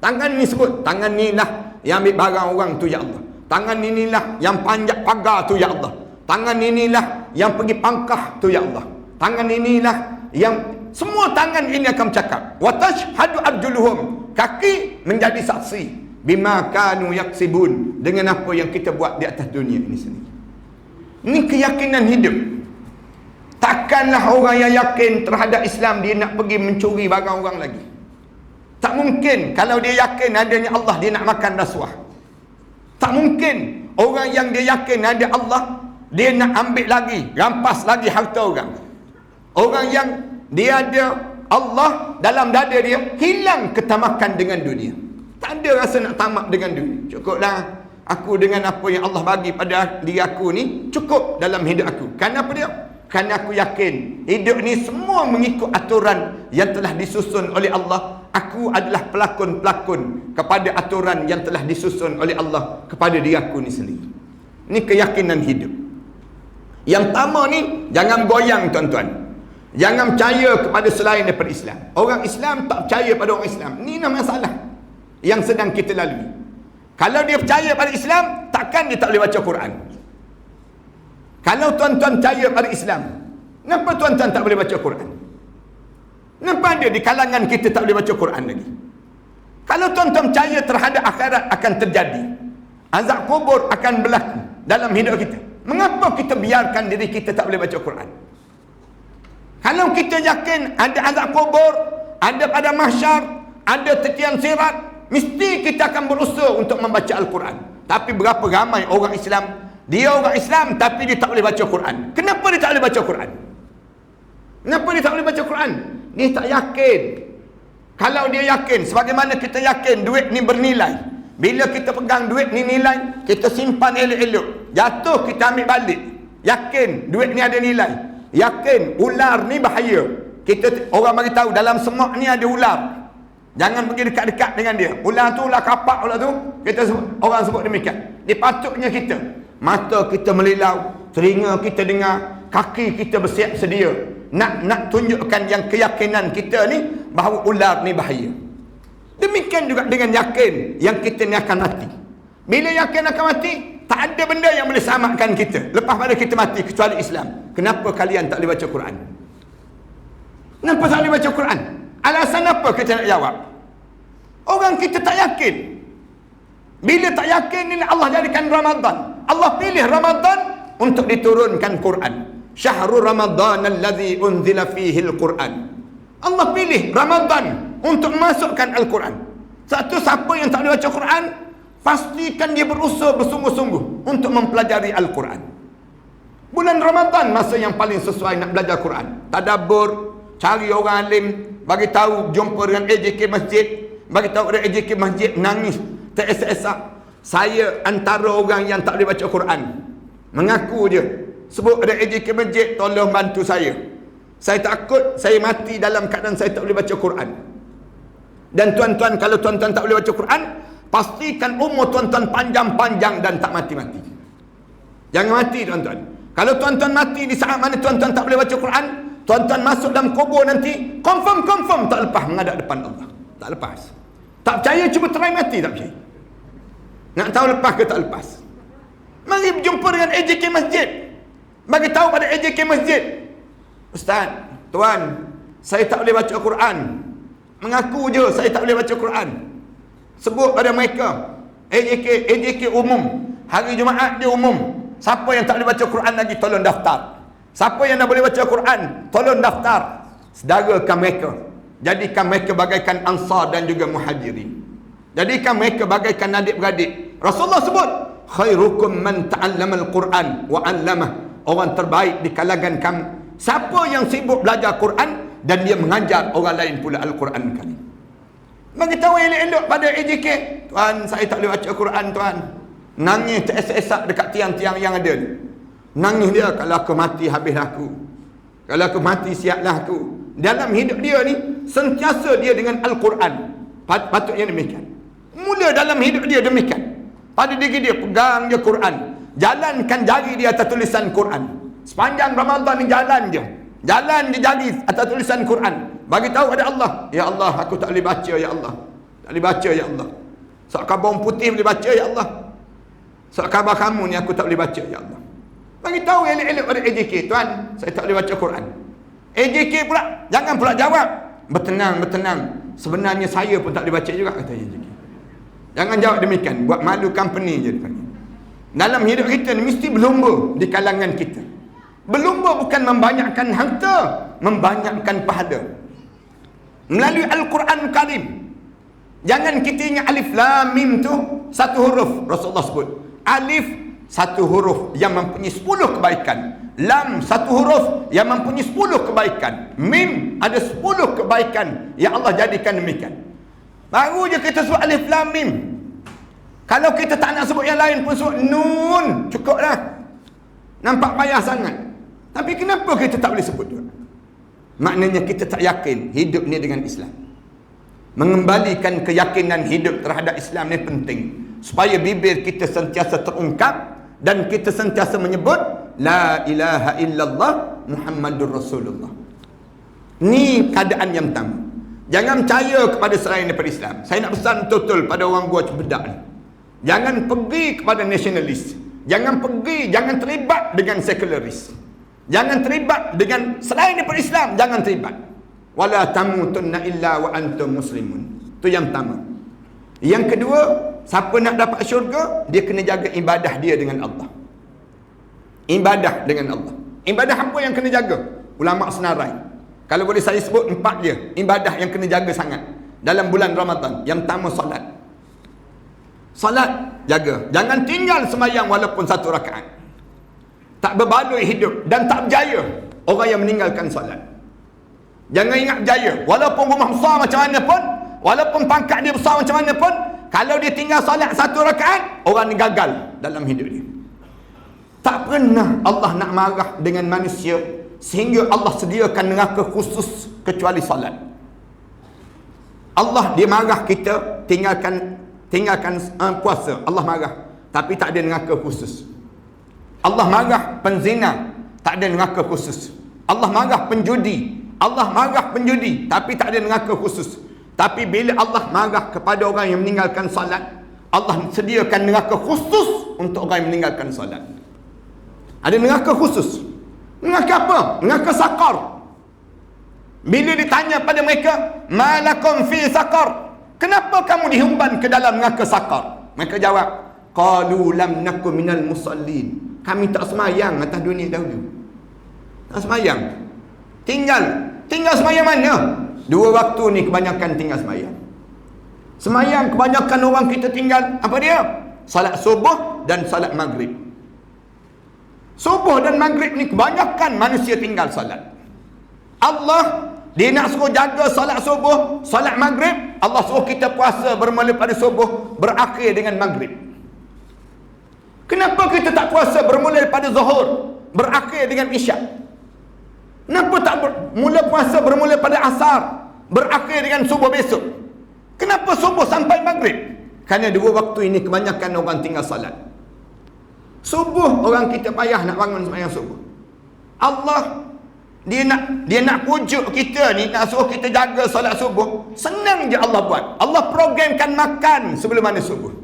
Tangan ni sebut, tangan ni lah yang ambil barang orang tu, ya Allah. Tangan inilah yang panjat pagar tu, ya Allah. Tangan inilah yang pergi pangkah tu, ya Allah. Tangan inilah yang, semua tangan ini akan bercakap. Wa tashhadu arjuluhum, kaki menjadi saksi bima kanu yaksibun, dengan apa yang kita buat di atas dunia ini sendiri. Ini keyakinan hidup. Takkanlah orang yang yakin terhadap Islam dia nak pergi mencuri barang orang lagi. Tak mungkin. Kalau dia yakin adanya Allah, dia nak makan rasuah. Tak mungkin orang yang dia yakin ada Allah, dia nak ambil lagi, rampas lagi harta orang. Orang yang dia ada Allah dalam dada dia, hilang ketamakan dengan dunia. Tak ada rasa nak tamak dengan dunia. Cukuplah aku dengan apa yang Allah bagi pada diri aku ni, cukup dalam hidup aku. Kenapa dia? Kerana aku yakin hidup ni semua mengikut aturan yang telah disusun oleh Allah. Aku adalah pelakon-pelakon kepada aturan yang telah disusun oleh Allah kepada diri aku ni sendiri. Ini keyakinan hidup. Yang pertama ni, jangan goyang tuan-tuan. Jangan percaya kepada selain daripada Islam. Orang Islam tak percaya pada orang Islam. Ni masalah yang sedang kita lalui. Kalau dia percaya pada Islam, takkan dia tak boleh baca Quran. Kalau tuan-tuan percaya pada Islam, kenapa tuan-tuan tak boleh baca Quran? Kenapa ada di kalangan kita tak boleh baca Quran lagi? Kalau tuan-tuan percaya terhadap akhirat akan terjadi, azab kubur akan berlaku dalam hidup kita, mengapa kita biarkan diri kita tak boleh baca Quran? Kalau kita yakin ada azab kubur, ada pada mahsyar, ada tetian sirat, mesti kita akan berusaha untuk membaca Al-Quran. Tapi berapa ramai orang Islam, dia orang Islam tapi dia tak boleh baca Quran. Kenapa dia tak boleh baca Quran? Kenapa dia tak boleh baca Quran? Dia tak yakin. Kalau dia yakin, sebagaimana kita yakin duit ni bernilai, bila kita pegang duit ni nilai, kita simpan elok-elok, jatuh kita ambil balik, yakin duit ni ada nilai, yakin ular ni bahaya, kita orang bagi tahu dalam semak ni ada ular, jangan pergi dekat-dekat dengan dia, ular tu ular kapak, ular tu kita sebut, orang sebut demikian. Dipatutnya kita, mata kita melilau, telinga kita dengar, kaki kita bersiap sedia nak tunjukkan yang keyakinan kita ni bahawa ular ni bahaya. Demikian juga dengan yakin yang kita ni akan mati. Bila yakin akan mati, tak ada benda yang boleh selamatkan kita lepas pada kita mati kecuali Islam. Kenapa kalian tak boleh baca Quran? Kenapa tak boleh baca Quran? Alasan apa kita nak jawab? Orang kita tak yakin. Bila tak yakin ni Allah jadikan Ramadan. Allah pilih Ramadan untuk diturunkan Quran. Syahrul Ramadan allazi unzila fihi al-Quran. Allah pilih Ramadan untuk masukkan Al-Quran. Satu, siapa yang tak boleh baca Quran, pastikan dia berusaha bersungguh-sungguh untuk mempelajari Al-Quran. Bulan Ramadan masa yang paling sesuai nak belajar Quran. Tadabbur, cari orang alim, bagi tahu, jumpa dengan AJK masjid, bagi tahu dengan AJK masjid, nangis, teresak-esak. Saya antara orang yang tak boleh baca Quran. Mengaku dia. Sebut ada AJK masjid, tolong bantu saya. Saya takut saya mati dalam keadaan saya tak boleh baca Quran. Dan tuan-tuan, kalau tuan-tuan tak boleh baca Quran, pastikan umur tuan-tuan panjang-panjang dan tak mati-mati. Jangan mati tuan-tuan. Kalau tuan-tuan mati di saat mana tuan-tuan tak boleh baca Quran, tuan-tuan masuk dalam kubur nanti, confirm tak lepas menghadap depan Allah. Tak lepas. Tak percaya, cuba try mati, tak percaya. Nak tahu lepas ke tak lepas? Mari berjumpa dengan AJK masjid. Bagi tahu pada AJK masjid, Ustaz, tuan, saya tak boleh baca Quran. Mengaku je saya tak boleh baca Quran. Sebut pada mereka, AJK umum, hari Jumaat dia umum. Siapa yang tak boleh baca Quran lagi, tolong daftar. Siapa yang dah boleh baca Quran, tolong daftar. Sedarakan mereka. Jadikan mereka bagaikan Ansar dan juga Muhajirin. Jadikan mereka bagaikan adik-beradik. Rasulullah sebut, khairukum man ta'allama al-Quran wa 'allamah. Orang terbaik di kalangan kamu, siapa yang sibuk belajar Quran dan dia mengajar orang lain pula Al-Quran Karim. Bagi tahu elok-elok pada AJK, tuan, saya tak boleh baca Quran tuan. Nangis teresak-esak dekat tiang-tiang yang ada ni. Nangis dia, kalau aku mati habis aku. Kalau aku mati siaplah aku. Dalam hidup dia ni sentiasa dia dengan Al-Quran. Patutnya demikian. Mula dalam hidup dia demikian. Pada diri dia pegang je Quran. Jalankan jari di atas tulisan Quran. Sepanjang Ramadan ni jalan je. Jalan je jari atas tulisan Quran. Bagi tahu pada Allah, ya Allah, aku tak boleh baca ya Allah. Tak boleh baca ya Allah. Sok khabar putih boleh baca ya Allah. Sok khabar kamu ni aku tak boleh baca ya Allah. Bagi tahu elok-elok pada AJK, tuan, saya tak boleh baca Quran. AJK pula jangan pula jawab, bertenang. Sebenarnya saya pun tak boleh baca juga, kata AJK. Jangan jawab demikian, buat malu company je dipanggil. Dalam hidup kita ni mesti berlumba di kalangan kita. Berlumba bukan membanyakkan harta, membanyakkan pahala. Melalui Al-Quran Karim. Jangan kita ingat alif lam mim tu satu huruf. Rasulullah sebut alif satu huruf yang mempunyai 10 kebaikan. Lam satu huruf yang mempunyai 10 kebaikan. Mim ada 10 kebaikan yang Allah jadikan demikian. Baru je kita sebut alif lam mim. Kalau kita tak nak sebut yang lain pun sebut nun, cukuplah. Nampak payah sangat. Tapi kenapa kita tak boleh sebut juga? Maknanya kita tak yakin hidup ni dengan Islam. Mengembalikan keyakinan hidup terhadap Islam ni penting. Supaya bibir kita sentiasa terungkap dan kita sentiasa menyebut La ilaha illallah Muhammadur Rasulullah. Ni keadaan yang pertama. Jangan percaya kepada selain daripada Islam. Saya nak pesan betul-betul pada orang gua bedak ni. Jangan pergi kepada nasionalis. Jangan terlibat dengan sekularis. Jangan terlibat dengan selain daripada Islam, jangan terlibat. Wala tamutunna illa wa antum muslimun. Itu yang pertama. Yang kedua, siapa nak dapat syurga, dia kena jaga ibadah dia dengan Allah. Ibadah dengan Allah. Ibadah apa yang kena jaga? Ulama senarai. Kalau boleh saya sebut 4 je ibadah yang kena jaga sangat dalam bulan Ramadan. Yang pertama, solat. Solat jaga. Jangan tinggal sembahyang walaupun 1 rakaat. Tak berbaloi hidup dan tak berjaya orang yang meninggalkan solat. Jangan ingat berjaya. Walaupun rumah besar macam mana pun, walaupun pangkat dia besar macam mana pun, kalau dia tinggal solat 1 rakaat, orang ni gagal dalam hidup dia. Tak pernah Allah nak marah dengan manusia sehingga Allah sediakan neraka khusus kecuali solat. Allah dia marah kita tinggalkan puasa. Allah marah, tapi tak ada neraka khusus. Allah marah penzina, tak ada neraka khusus. Allah marah penjudi, tapi tak ada neraka khusus. Tapi bila Allah marah kepada orang yang meninggalkan salat, Allah sediakan neraka khusus untuk orang yang meninggalkan salat. Ada neraka khusus. Neraka apa? Neraka sakar. Bila ditanya pada mereka, malakum fi sakar, kenapa kamu dihumban ke dalam neraka sakar? Mereka jawab, qalu lam naku minal musallin. Kami tak semayang atas dunia dahulu. Tak semayang. Tinggal semayang mana? 2 waktu ni kebanyakan tinggal semayang. Semayang kebanyakan orang kita tinggal apa dia? Salat subuh dan salat maghrib. Subuh dan maghrib ni kebanyakan manusia tinggal salat. Allah dia nak suruh jaga salat subuh, salat maghrib. Allah suruh kita puasa bermula pada subuh, berakhir dengan maghrib. Kenapa kita tak puasa bermula pada zuhur, berakhir dengan isyak? Kenapa tak mula puasa bermula pada asar, berakhir dengan subuh besok? Kenapa subuh sampai maghrib? Kerana 2 waktu ini kebanyakan orang tinggal salat. Subuh orang kita payah nak bangun sembahyang subuh. Allah dia nak pujuk kita ni, nak suruh kita jaga salat subuh. Senang je Allah buat. Allah programkan makan sebelum mana subuh.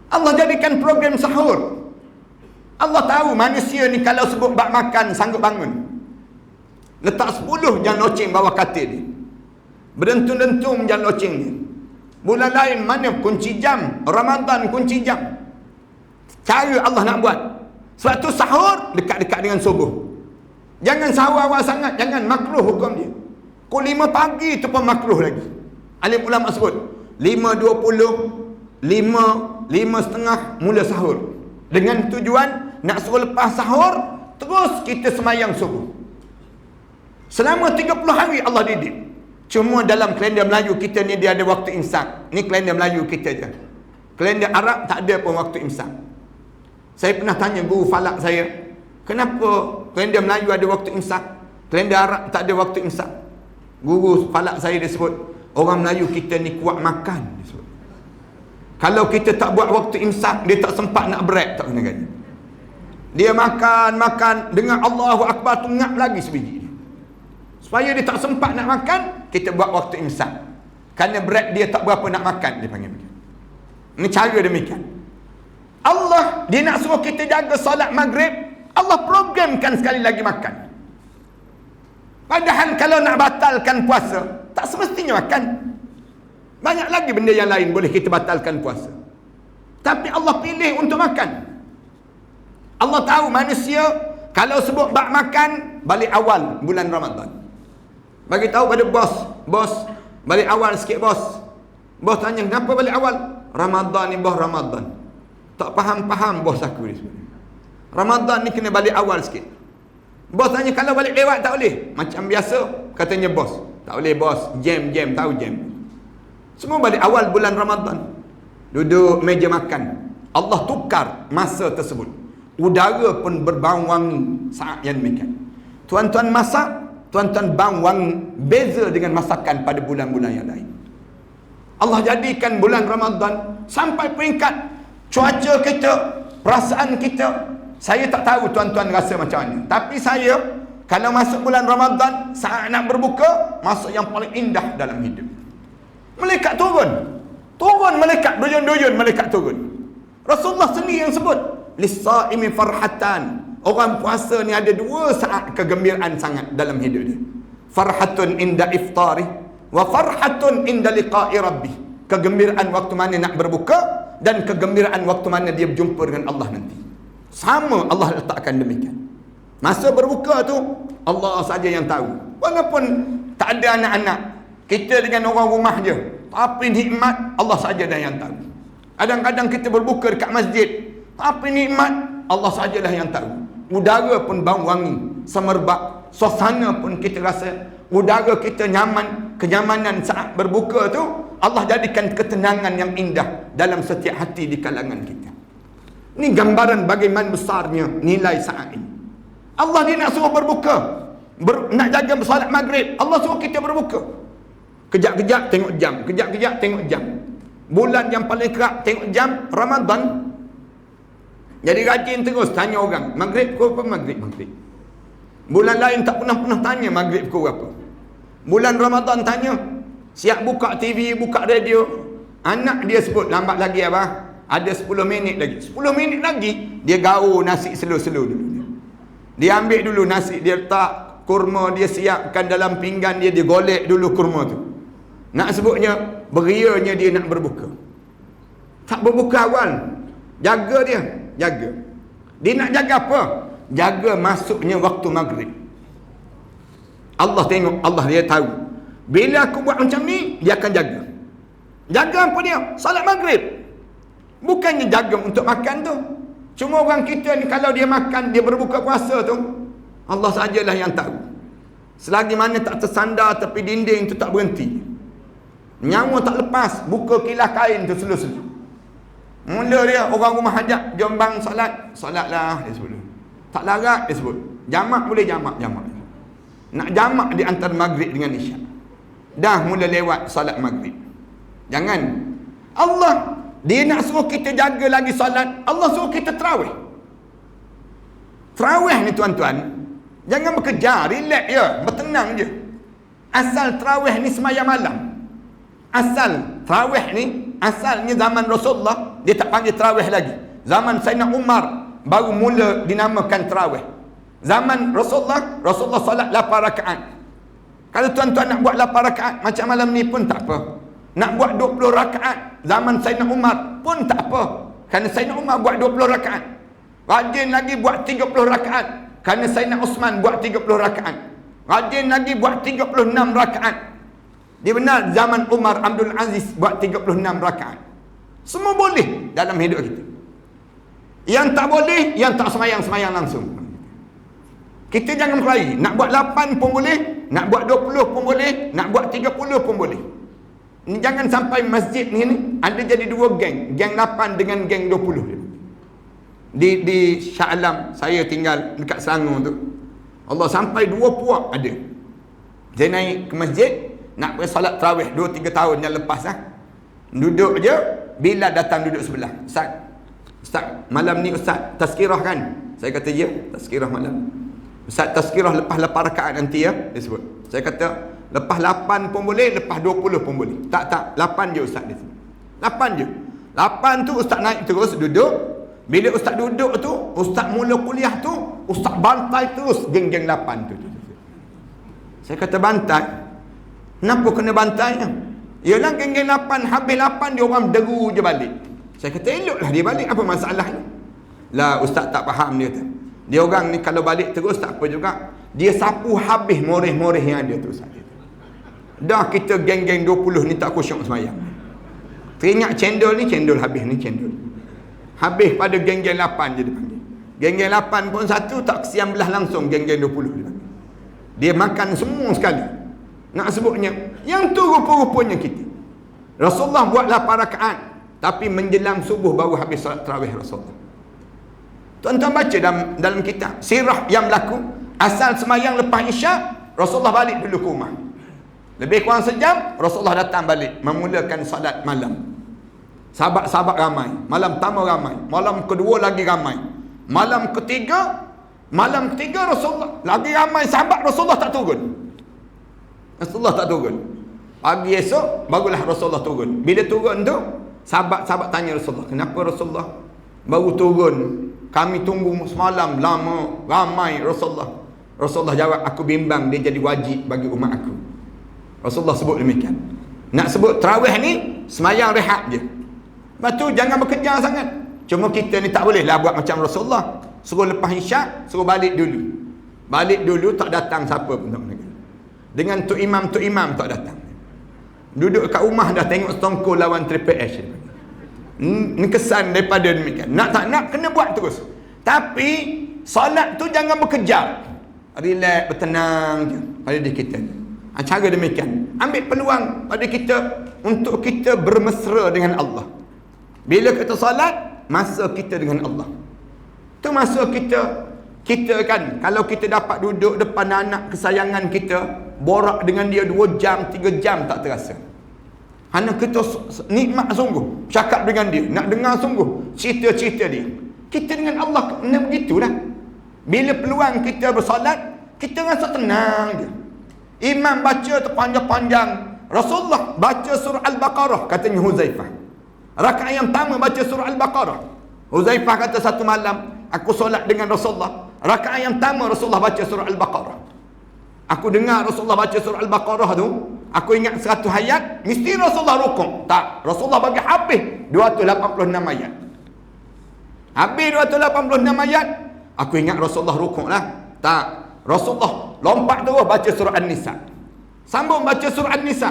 Allah jadikan program sahur. Allah tahu manusia ni kalau sebut bak makan sanggup bangun. Letak 10 jam loceng bawah katil ni. Berdentum-dentum jam loceng ni. Bulan lain mana kunci jam, Ramadan kunci jam. Cara Allah nak buat. Sebab tu sahur dekat-dekat dengan subuh. Jangan sahur awal sangat, jangan, makruh hukum dia. Pukul 5 pagi tu pun makruh lagi. Alim ulama sebut 5.20, 5.30 mula sahur. Dengan tujuan nak suruh lepas sahur terus kita semayang subuh. Selama 30 hari Allah didik. Cuma dalam kalender Melayu kita ni dia ada waktu imsak. Ni kalender Melayu kita je. Kalender Arab tak ada pun waktu imsak. Saya pernah tanya guru falak saya, kenapa kalender Melayu ada waktu imsak, kalender Arab tak ada waktu imsak? Guru falak saya dia sebut, orang Melayu kita ni kuat makan, dia sebut. Kalau kita tak buat waktu imsak, dia tak sempat nak break, tak kena gaji. Dia makan, dengar Allahu Akbar tu ngap lagi sebiji. Supaya dia tak sempat nak makan, kita buat waktu imsak. Kerana break dia tak berapa nak makan, dia panggil begitu. Ini cara demikian. Allah, dia nak suruh kita jaga solat maghrib, Allah programkan sekali lagi makan. Padahal kalau nak batalkan puasa, tak semestinya makan. Banyak lagi benda yang lain boleh kita batalkan puasa. Tapi Allah pilih untuk makan. Allah tahu manusia kalau sebut bab makan, balik awal bulan Ramadan. Bagi tahu pada bos, balik awal sikit bos. Bos tanya, kenapa balik awal? Ramadan ni bos, Ramadan. Tak faham bos aku ni sebenarnya. Ramadan ni kena balik awal sikit. Bos tanya, kalau balik lewat tak boleh? Macam biasa, katanya bos. Tak boleh bos, jam, tahu jam. Semua balik awal bulan Ramadan. Duduk meja makan. Allah tukar masa tersebut. Udara pun berbau wangi saat yang demikian. Tuan-tuan masak, tuan-tuan bau wangi beza dengan masakan pada bulan-bulan yang lain. Allah jadikan bulan Ramadan sampai peringkat cuaca kita, perasaan kita. Saya tak tahu tuan-tuan rasa macam mana. Tapi saya Kalau masuk bulan Ramadan, saat nak berbuka, masuk yang paling indah dalam hidup. Malaikat turun. Turun malaikat, duyun-duyun malaikat turun. Rasulullah sendiri yang sebut, lis-saimi farhatan. Orang puasa ni ada 2 saat kegembiraan sangat dalam hidup dia. Farhatun inda iftari wa farhatun inda liqa'i rabbih. Kegembiraan waktu mana nak berbuka dan kegembiraan waktu mana dia berjumpa dengan Allah nanti. Sama Allah letakkan demikian. Masa berbuka tu Allah saja yang tahu. Walaupun tak ada anak-anak, kita dengan orang rumah je, tapi nikmat Allah saja dah yang tahu. Kadang-kadang kita berbuka dekat masjid, tapi nikmat Allah sajalah yang tahu. Udara pun bau wangi, semerbak, suasana pun kita rasa udara kita nyaman, kenyamanan saat berbuka tu Allah jadikan ketenangan yang indah dalam setiap hati di kalangan kita. Ini gambaran bagaimana besarnya nilai saat ini. Allah dia nak suruh berbuka, nak jaga solat maghrib, Allah suruh kita berbuka. Kejap-kejap tengok jam, kejap-kejap tengok jam. Bulan yang paling kerap tengok jam Ramadan. Jadi rajin terus tanya orang, maghrib pukul apa? Maghrib. Bulan lain tak pernah tanya maghrib pukul apa. Bulan Ramadan tanya, siap buka TV, buka radio. Anak dia sebut, lambat lagi abah, ada 10 minit lagi. 10 minit lagi, dia gaul nasi slow-slow dulu. Dia ambil dulu nasi, dia letak kurma, dia siapkan dalam pinggan dia golek dulu kurma tu. Nak sebutnya, berianya dia nak berbuka. Tak berbuka awal. Jaga dia. Jaga. Dia nak jaga apa? Jaga masuknya waktu maghrib. Allah tengok, Allah dia tahu. Bila aku buat macam ni, dia akan jaga. Jaga apa dia? Salat maghrib. Bukannya jaga untuk makan tu. Cuma orang kita ni kalau dia makan, dia berbuka puasa tu, Allah sajalah yang tahu. Selagi mana tak tersandar tepi dinding tu tak berhenti. Nyawa tak lepas, buka kilas kain tu slow-slow. Mula dia orang rumah hajat, jom bang solat, solatlah dia sebut. Tak larat dia sebut. Jamak boleh jamak. Nak jamak di antara maghrib dengan isyak. Dah mula lewat solat maghrib. Jangan. Allah dia nak suruh kita jaga lagi solat, Allah suruh kita tarawih. Tarawih ni tuan-tuan, jangan bekerja, relax je, bertenang je. Asal tarawih ni semayang malam. Asal tarawih ni, asalnya zaman Rasulullah, dia tak panggil tarawih lagi. Zaman Sayyidina Umar baru mula dinamakan tarawih. Zaman Rasulullah solat 8 rakaat. Kalau tuan-tuan nak buat 8 rakaat macam malam ni pun tak apa. Nak buat 20 rakaat zaman Sayyidina Umar pun tak apa. Kerana Sayyidina Umar buat 20 rakaat. Rajin lagi buat 30 rakaat. Kerana Sayyidina Osman buat 30 rakaat. Rajin lagi buat 36 rakaat. Dia benar zaman Umar Abdul Aziz buat 36 rakaat. Semua boleh dalam hidup kita. Yang tak boleh, yang tak semayang langsung. Kita jangan kelahi. Nak buat 8 pun boleh, nak buat 20 pun boleh, nak buat 30 pun boleh. Ini jangan sampai masjid ni ada jadi 2 geng. Geng 8 dengan geng 20. Di Shah Alam, saya tinggal dekat Selangor tu. Allah sampai 2 puak ada. Saya naik ke masjid, nak pergi salat tarawih 2-3 tahun yang lepas lah. Duduk je, bila datang duduk sebelah. Ustaz, malam ni Ustaz tazkirah kan? Saya kata ya, tazkirah malam. Ustaz tazkirah lepas 8 rakaat nanti ya, dia sebut. Saya kata lepas 8 pun boleh, lepas 20 pun boleh. Tak, 8 je Ustaz dia sebut. 8 je. 8 tu Ustaz naik terus duduk. Bila Ustaz duduk tu, Ustaz mula kuliah tu, Ustaz bantai terus geng-geng 8 tu. Saya kata bantai. Kenapa kena bantai? Yalah geng-geng 8, habis 8 dia orang deru je balik. Saya kata eloklah dia balik, apa masalahnya? Lah Ustaz tak faham dia tu. Dia orang ni kalau balik terus tak apa juga. Dia sapu habis moreh-moreh yang ada tu Ustaz. Dah kita geng-geng 20 ni tak khusyuk semayang. Teringat cendol ni, cendol habis ni cendol. Habis pada geng-geng 8 je dia panggil. Geng-geng 8 pun satu tak kesian belah langsung geng-geng 20 dia panggil. Dia makan semua sekali. Nak sebutnya, yang tu rupa-rupanya kita. Rasulullah buat 8 rakaat, tapi menjelang subuh baru habis salat tarawih Rasulullah. Tuan-tuan baca dalam kitab sirah yang berlaku, asal semayang lepas isyak, Rasulullah balik dulu ke rumah. Lebih kurang sejam, Rasulullah datang balik memulakan salat malam. Sahabat-sahabat ramai, malam pertama ramai, malam kedua lagi ramai, malam ketiga Malam ketiga Rasulullah lagi ramai sahabat, Rasulullah tak turun. Rasulullah tak turun. Pagi esok barulah Rasulullah turun. Bila turun tu, sahabat-sahabat tanya Rasulullah, kenapa Rasulullah baru turun? Kami tunggu semalam lama, ramai Rasulullah. Rasulullah jawab, aku bimbang dia jadi wajib bagi umat aku. Rasulullah sebut demikian. Nak sebut tarawih ni semayang rehat je. Lepas tu jangan bekerja sangat. Cuma kita ni tak boleh lah buat macam Rasulullah. Suruh lepas isyak, suruh balik dulu. Balik dulu tak datang siapa pun tak menegak. Dengan Tok Imam tak datang. Duduk kat rumah dah tengok Stone Cold lawan Triple H. Ni kesan daripada demikian. Nak tak nak kena buat terus. Tapi solat tu jangan bekerja. Relax, bertenang je pada diri kita. Cara demikian. Ambil peluang pada kita untuk kita bermesra dengan Allah. Bila kita solat, masa kita dengan Allah. Tu masa kita kan, kalau kita dapat duduk depan anak kesayangan kita, borak dengan dia 2 jam, 3 jam tak terasa. Hanya kita nikmat sungguh cakap dengan dia, nak dengar sungguh cerita-cerita dia. Kita dengan Allah kena begitulah. Bila peluang kita bersolat, kita rasa tenang je. Imam baca terpanjang-panjang, Rasulullah baca surah Al-Baqarah, katanya Huzaifah. Rakaat yang pertama baca surah Al-Baqarah. Huzaifah kata satu malam aku solat dengan Rasulullah. Rakaat yang pertama Rasulullah baca surah Al-Baqarah. Aku dengar Rasulullah baca surah Al-Baqarah tu, aku ingat 100 ayat, mesti Rasulullah rukuk. Tak, Rasulullah bagi habis 286 ayat. Habis 286 ayat, aku ingat Rasulullah rukuk lah. Tak, Rasulullah lompat terus baca surah An-Nisa. Sambung baca surah An-Nisa.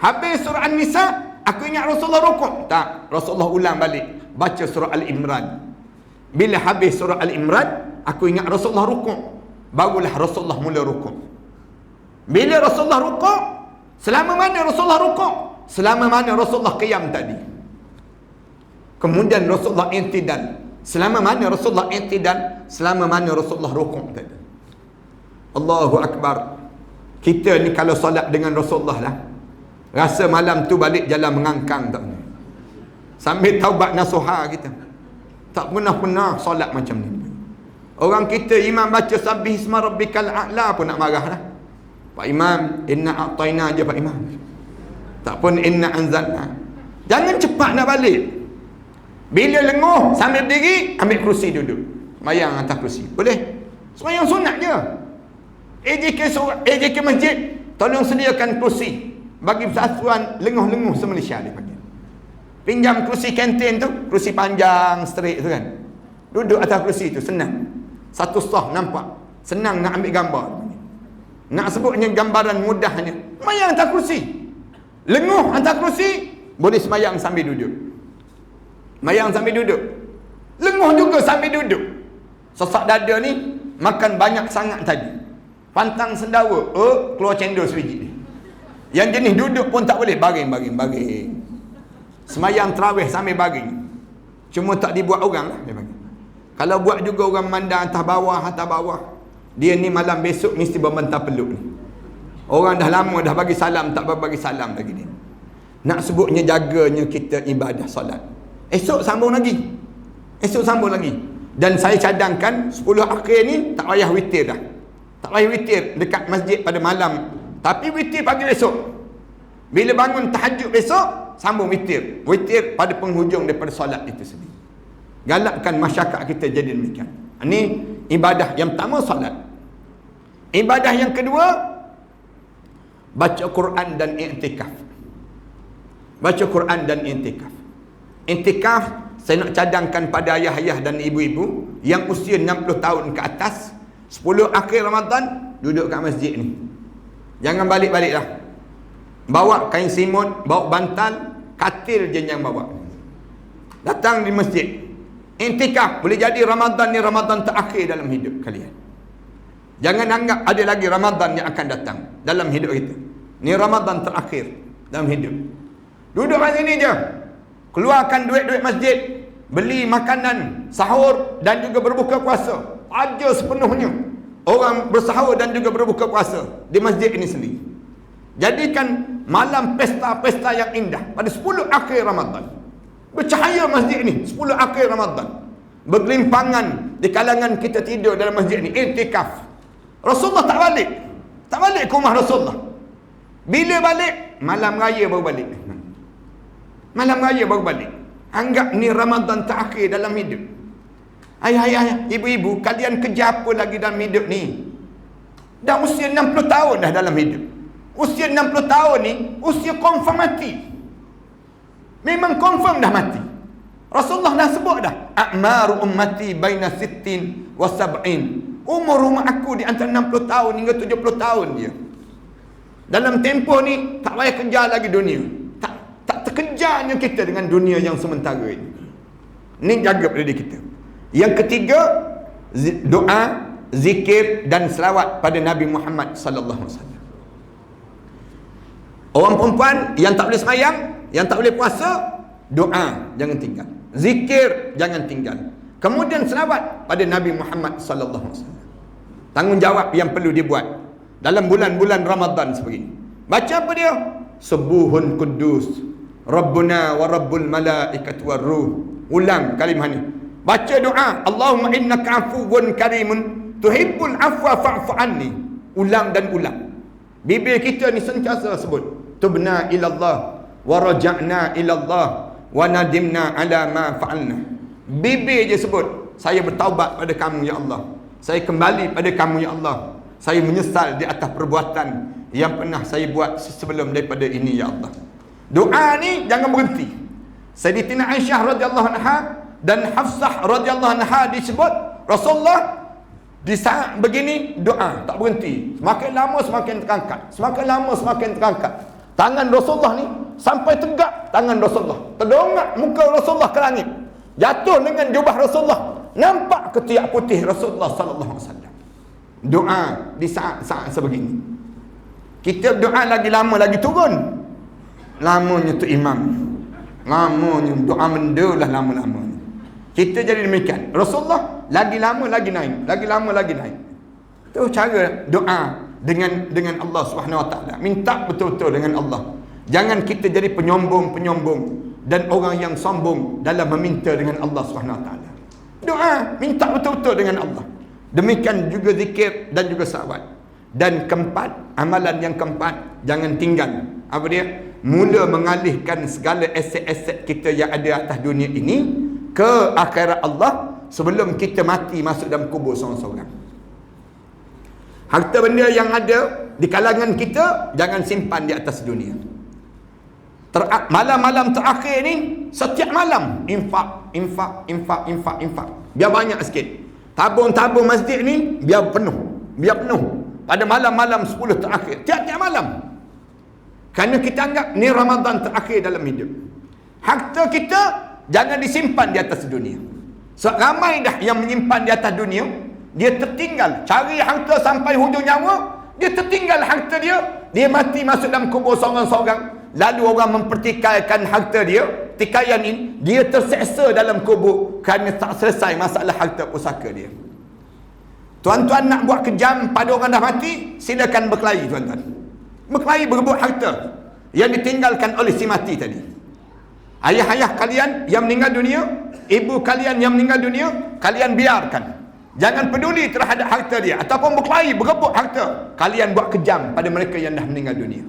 Habis surah An-Nisa, aku ingat Rasulullah rukuk. Tak, Rasulullah ulang balik baca surah Al-Imran. Bila habis surah Al-Imran, aku ingat Rasulullah rukuk. Barulah Rasulullah mula rukuk. Bila Rasulullah rukuk, selama mana Rasulullah rukuk? Selama mana Rasulullah qiyam tadi. Kemudian Rasulullah i'tidal. Selama mana Rasulullah i'tidal? Selama mana Rasulullah rukuk tadi. Allahu Akbar. Kita ni kalau solat dengan Rasulullah lah, rasa malam tu balik jalan mengangkang tak? Sambil taubat nasuha kita. Tak pernah solat macam ni. Orang kita imam baca sabbih isma rabbikal a'la pun nak marah lah. Pak Imam, inna a'tayna je Pak Imam. Tak pun inna anzalna. Jangan cepat nak balik. Bila lenguh sambil berdiri, ambil kerusi duduk. Semayang atas kerusi. Boleh? Semayang sunat je. AJK masjid, tolong sediakan kerusi bagi persatuan lenguh-lenguh se-Malaysia dia panggil. Pinjam kerusi kantin tu, kerusi panjang straight tu kan. Duduk atas kerusi tu senang. Satu sah nampak. Senang nak ambil gambar. Nak sebutnya gambaran mudahnya, semayang atas kerusi. Lenguh atas kerusi, boleh semayang sambil duduk. Semayang sambil duduk. Lenguh juga sambil duduk. Sesak dada ni makan banyak sangat tadi. Pantang sendawa, keluar cendol sebiji. Yang jenis duduk pun tak boleh, baring. Semayang tarawih sambil baring. Cuma tak dibuat orang lah dia panggil. Kalau buat juga orang mandang atas bawah. Dia ni malam besok mesti membentang peluk ni. Orang dah lama dah bagi salam, tak bagi salam lagi ni. Nak sebutnya jaganya kita ibadah solat. Esok sambung lagi. Dan saya cadangkan 10 akhir ni tak payah witir dah. Tak payah witir dekat masjid pada malam. Tapi witir pagi besok. Bila bangun tahajud besok, sambung witir. Witir pada penghujung daripada solat itu sendiri. Galakkan masyarakat kita jadi demikian. Ini ibadah yang pertama, solat. Ibadah yang kedua, baca Quran dan i'tikaf. Baca Quran dan i'tikaf. I'tikaf saya nak cadangkan pada ayah-ayah dan ibu-ibu yang usia 60 tahun ke atas, 10 akhir Ramadan duduk kat masjid ni. Jangan balik-balik lah. Bawa kain simut, bawa bantal, katil je yang bawa. Datang di masjid. I'tikaf. Boleh jadi Ramadan ni Ramadan terakhir dalam hidup kalian. Jangan anggap ada lagi Ramadan yang akan datang dalam hidup kita. Ni Ramadan terakhir dalam hidup. Duduk kat sini je. Keluarkan duit-duit masjid, beli makanan sahur dan juga berbuka puasa. Aja sepenuhnya orang bersahur dan juga berbuka puasa di masjid ini sendiri. Jadikan malam pesta-pesta yang indah pada 10 akhir Ramadan. Bercahaya masjid ini 10 akhir Ramadan. bergelimpangan di kalangan kita tidur dalam masjid ni, iktikaf. Rasulullah tak balik. Tak balik ke rumah Rasulullah. Bila balik? Malam raya baru balik. Malam raya baru balik. Anggap ni Ramadan terakhir dalam hidup. Ayah, ibu-ibu, kalian kerja apa lagi dalam hidup ni? Dah usia 60 tahun dah dalam hidup. Usia 60 tahun ni, usia confirm mati. Memang confirm dah mati. Rasulullah dah sebut dah, a'maru ummati baina 60 wa 70. Umur rumah aku di antara 60 tahun hingga 70 tahun dia. Dalam tempoh ni, tak payah kejar lagi dunia. Tak terkejarnya kita dengan dunia yang sementara ini. Ini jaga pada diri kita. Yang ketiga, doa, zikir dan selawat pada Nabi Muhammad sallallahu alaihi wasallam. Orang perempuan yang tak boleh sembahyang, yang tak boleh puasa, doa jangan tinggal. Zikir jangan tinggal. Kemudian selawat pada Nabi Muhammad sallallahu alaihi wasallam. Tanggungjawab yang perlu dibuat dalam bulan-bulan Ramadan sebegini. Baca apa dia? Subuhun Quddus Rabbuna wa Rabbul Malaikati war Ruh. Ulang kalimah ni. Baca doa, Allahumma innaka afuwun karimun tuhibbul afwa fa'fu anni. Ulang dan ulang. Bibir kita ni sentiasa sebut, tubna ilallah wa raja'na ilallah wa nadimna ala ma fa'alna. Bibir je sebut, saya bertaubat pada kamu ya Allah, saya kembali pada kamu ya Allah, saya menyesal di atas perbuatan yang pernah saya buat sebelum daripada ini ya Allah. Doa ni jangan berhenti. Sayyidatina Aisyah radhiyallahu anha dan Hafsah radhiyallahu anha disebut Rasulullah di saat begini doa tak berhenti. Semakin lama semakin terangkat, semakin lama semakin terangkat. Tangan Rasulullah ni sampai tegak tangan Rasulullah. Terdongak muka Rasulullah ke langit. Jatuh dengan jubah Rasulullah. Nampak ketiak putih Rasulullah sallallahu alaihi wasallam. Doa di saat-saat sebegini. Kita doa lagi lama lagi turun. Lamanya tu imam. Lamanya doa mendalah lama-lamanya. Kita jadi demikian. Rasulullah lagi lama lagi naik, lagi lama lagi naik. Itu cara doa dengan Allah Subhanahu Wa Taala. Minta betul-betul dengan Allah. Jangan kita jadi penyombong-penyombong dan orang yang sombong dalam meminta dengan Allah Subhanahu Wa Taala. Doa, minta betul-betul dengan Allah. Demikian juga zikir dan juga salawat. Dan keempat, amalan yang keempat, jangan tinggal. Apa dia? Mula mengalihkan segala aset-aset kita yang ada atas dunia ini ke akhirat Allah sebelum kita mati masuk dalam kubur seorang-seorang. Harta benda yang ada di kalangan kita jangan simpan di atas dunia. Malam-malam terakhir ni, setiap malam infak. Biar banyak sikit. Tabung-tabung masjid ni biar penuh. Pada malam-malam 10 terakhir, tiap-tiap malam. Kerana kita anggap ni Ramadan terakhir dalam hidup. Harta kita jangan disimpan di atas dunia. Sebab ramai dah yang menyimpan di atas dunia, dia tertinggal. Cari harta sampai hujung nyawa, dia tertinggal harta dia. Dia mati masuk dalam kubur seorang-seorang. Lalu orang mempertikaikan harta dia, tikaian ini, dia terseksa dalam kubur kerana tak selesai masalah harta pusaka dia. Tuan-tuan nak buat kejam pada orang dah mati, silakan berkelahi tuan-tuan. Berkelahi berebut harta yang ditinggalkan oleh si mati tadi. Ayah-ayah kalian yang meninggal dunia, ibu kalian yang meninggal dunia, kalian biarkan. Jangan peduli terhadap harta dia ataupun berkelahi berebut harta. Kalian buat kejam pada mereka yang dah meninggal dunia.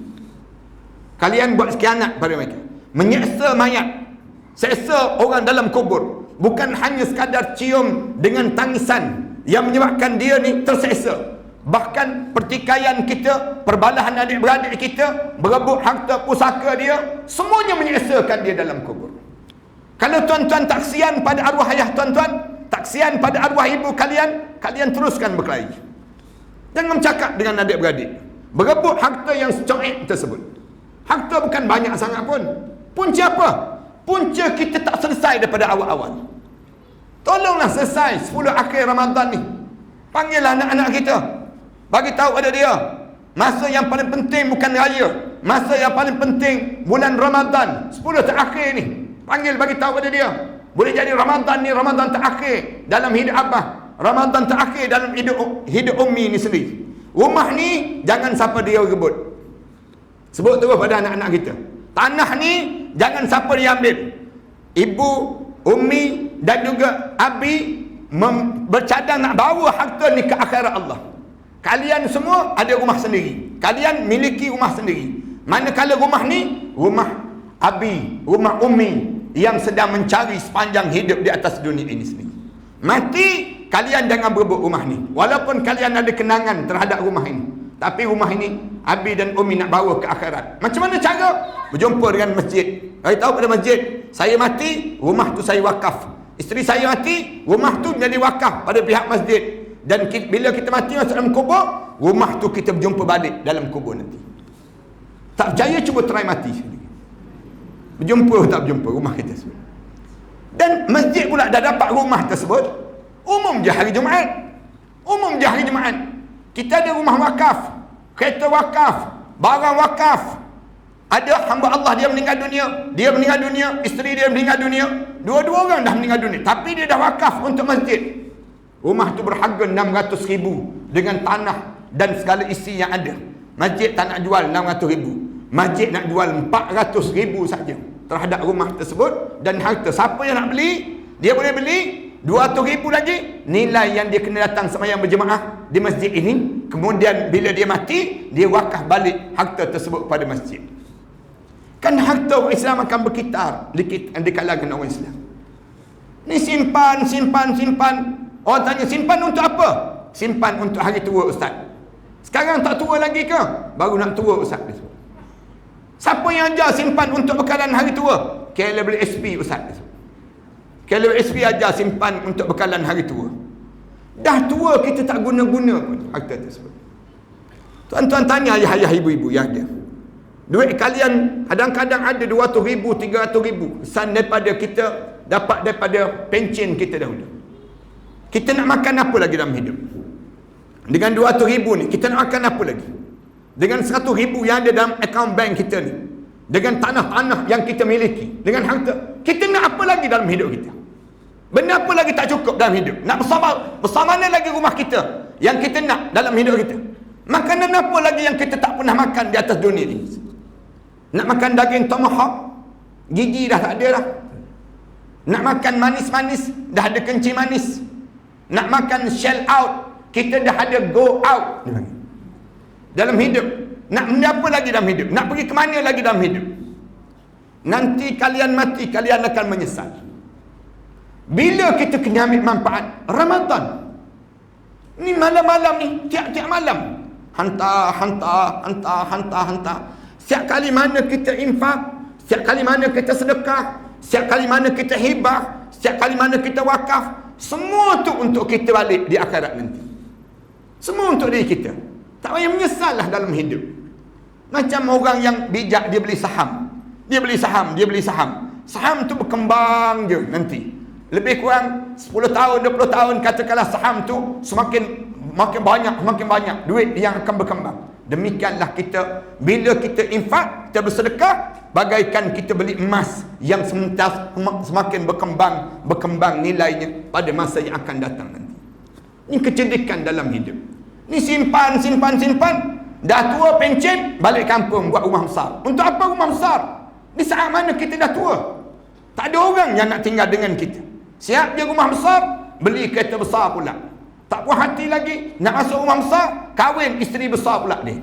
Kalian buat khianat pada mereka. Menyeksa mayat, seksa orang dalam kubur. Bukan hanya sekadar cium dengan tangisan yang menyebabkan dia ni terseksa. Bahkan pertikaian kita, perbalahan adik-beradik kita, berebut harta pusaka dia, semuanya menyeksakan dia dalam kubur. Kalau tuan-tuan tak kesian pada arwah ayah tuan-tuan, tak kesian pada arwah ibu kalian, kalian teruskan berkelahi. Jangan bercakap dengan adik-beradik. Berebut harta yang secoik tersebut. Harta bukan banyak sangat pun. Punca apa? Punca kita tak selesai daripada awal-awal. Tolonglah selesai 10 akhir Ramadan ni. Panggillah anak-anak kita. Bagi tahu pada dia, masa yang paling penting bukan raya. Masa yang paling penting bulan Ramadan 10 terakhir ni. Panggil bagi tahu pada dia. Boleh jadi Ramadan ni Ramadan terakhir dalam hidup abah, Ramadan terakhir dalam hidup ummi ni sendiri. Rumah ni jangan siapa dia rebut. Sebut terus pada anak-anak kita. Tanah ni jangan siapa dia ambil. Ibu Umi dan juga Abi bercadang nak bawa harta ni ke akhirat Allah. Kalian semua ada rumah sendiri, kalian miliki rumah sendiri. Manakala rumah ni rumah Abi, rumah Umi yang sedang mencari sepanjang hidup di atas dunia ini sendiri. Mati, kalian jangan berebut rumah ni. Walaupun kalian ada kenangan terhadap rumah ini, tapi rumah ini Abi dan Umi nak bawa ke akhirat. Macam mana cara? Berjumpa dengan masjid. Tahu pada masjid, saya mati, rumah tu saya wakaf. Isteri saya mati, rumah tu jadi wakaf pada pihak masjid. Dan bila kita mati masuk dalam kubur, rumah tu kita berjumpa balik dalam kubur nanti. Tak percaya, cuba try mati. Berjumpa tak berjumpa rumah kita semua. Dan masjid pula dah dapat rumah tersebut. Umum je hari Jumaat. Umum je hari Jumaat. Kita ada rumah wakaf, kereta wakaf, barang wakaf. Ada hamba Allah, dia meninggal dunia, isteri dia meninggal dunia, dua-dua orang dah meninggal dunia, tapi dia dah wakaf untuk masjid. Rumah tu berharga 600,000 dengan tanah dan segala isi yang ada. Masjid tak nak jual 600,000. Masjid nak jual 400,000 saja terhadap rumah tersebut. Dan harta siapa yang nak beli, dia boleh beli 200,000 lagi. Nilai yang dia kena datang sembahyang berjemaah di masjid ini. Kemudian bila dia mati, dia wakaf balik harta tersebut pada masjid. Kan harta orang Islam akan berkitar di kalangan orang Islam. Ni simpan. Orang tanya, simpan untuk apa? Simpan untuk hari tua ustaz. Sekarang tak tua lagi ke? Baru nak tua ustaz. Siapa yang ajar simpan untuk bekalan hari tua? KLWSP ustaz. KLWSP ajar simpan untuk bekalan hari tua. Dah tua kita tak guna-guna pun harta tersebut. Tuan-tuan tanya ayah-ayah, ibu-ibu yang ada. Duit kalian kadang-kadang ada 200,000, 300,000 kesan daripada kita dapat daripada pencen kita dahulu. Kita nak makan apa lagi dalam hidup? Dengan 200,000 ni kita nak makan apa lagi? Dengan 100,000 yang ada dalam akaun bank kita ni, dengan tanah-tanah yang kita miliki, dengan harta, kita nak apa lagi dalam hidup kita? Benda apa lagi tak cukup dalam hidup? Nak besar mana lagi rumah kita yang kita nak dalam hidup kita? Makanan apa lagi yang kita tak pernah makan di atas dunia ni? Nak makan daging tomahawk, gigi dah tak ada dah. Nak makan manis-manis, dah ada kencing manis. Nak makan shell out, kita dah ada go out dalam hidup. Nak benda apa lagi dalam hidup? Nak pergi ke mana lagi dalam hidup? Nanti kalian mati, kalian akan menyesal. Bila kita kena ambil manfaat Ramadan ni, malam-malam ni, tiap-tiap malam hantar. Setiap kali mana kita infak, setiap kali mana kita sedekah, setiap kali mana kita hibah, setiap kali mana kita wakaf, semua tu untuk kita balik di akhirat nanti. Semua untuk diri kita. Tak payah menyesal lah dalam hidup. Macam orang yang bijak, dia beli saham. Saham tu berkembang je nanti. Lebih kurang 10 tahun, 20 tahun, katakanlah saham tu makin banyak duit yang akan berkembang. Demikianlah kita, bila kita infak, kita bersedekah, bagaikan kita beli emas yang semakin berkembang nilainya pada masa yang akan datang nanti. Ini kecerdikan dalam hidup. Ini simpan. Dah tua pencen, balik kampung buat rumah besar. Untuk apa rumah besar? Di saat mana kita dah tua, tak ada orang yang nak tinggal dengan kita. Siap je rumah besar, beli kereta besar pula. Tak puas hati lagi, nak masuk rumah besar, kahwin isteri besar pula dia.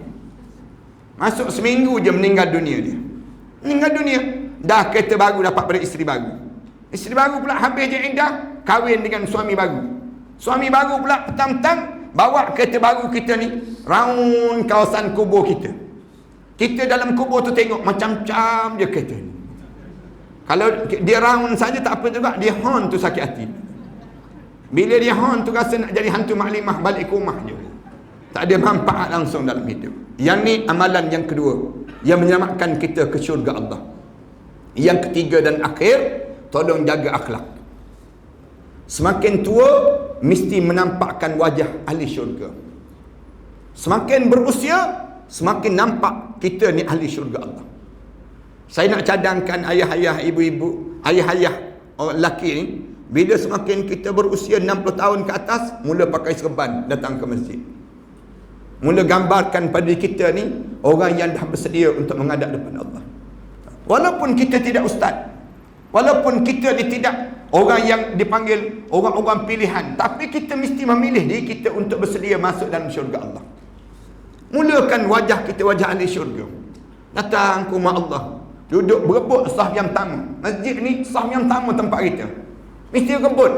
Masuk seminggu je meninggal dunia dia. Dah kereta baru dapat pada isteri baru. Isteri baru pula habis je iddah, kahwin dengan suami baru. Suami baru pula petang-petang bawa kereta baru kita ni round kawasan kubur kita. Kita dalam kubur tu tengok macam-macam je kereta ni. Kalau dia round saja tak apa juga, dia horn tu sakit hati. Bila dia horn tu rasa nak jadi hantu maklimah, balik ke rumah je. Tak ada manfaat langsung dalam hidup. Yang ni amalan yang kedua yang menyelamatkan kita ke syurga Allah. Yang ketiga dan akhir, tolong jaga akhlak. Semakin tua mesti menampakkan wajah ahli syurga. Semakin berusia, semakin nampak kita ni ahli syurga Allah. Saya nak cadangkan ayah-ayah, ibu-ibu, ayah-ayah orang lelaki ni, bila semakin kita berusia 60 tahun ke atas, mula pakai serban datang ke masjid. Mula gambarkan pada kita ni orang yang dah bersedia untuk menghadap depan Allah. Walaupun kita tidak ustaz, walaupun kita ni tidak orang yang dipanggil orang-orang pilihan, tapi kita mesti memilih diri kita untuk bersedia masuk dalam syurga Allah. Mulakan wajah kita wajah ahli syurga. Datang ke rumah Allah, duduk berebut saf yang pertama. Masjid ni saf yang pertama tempat kita. Mesti rebut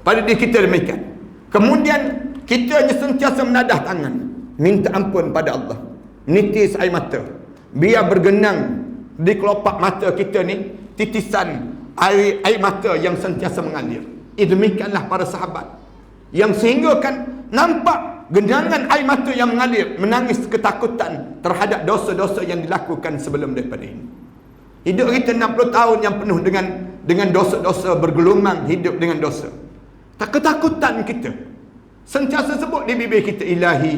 pada diri kita demikian. Kemudian kita hanya sentiasa menadah tangan, minta ampun pada Allah, nitis air mata, biar bergenang di kelopak mata kita ni titisan air mata yang sentiasa mengalir. Demikianlah para sahabat yang sehingga kan nampak genangan air mata yang mengalir, menangis ketakutan terhadap dosa-dosa yang dilakukan sebelum daripada ini. Hidup kita 60 tahun yang penuh dengan dosa-dosa, bergelumang hidup dengan dosa. Ketakutan kita sentiasa sebut di bibir kita, ilahi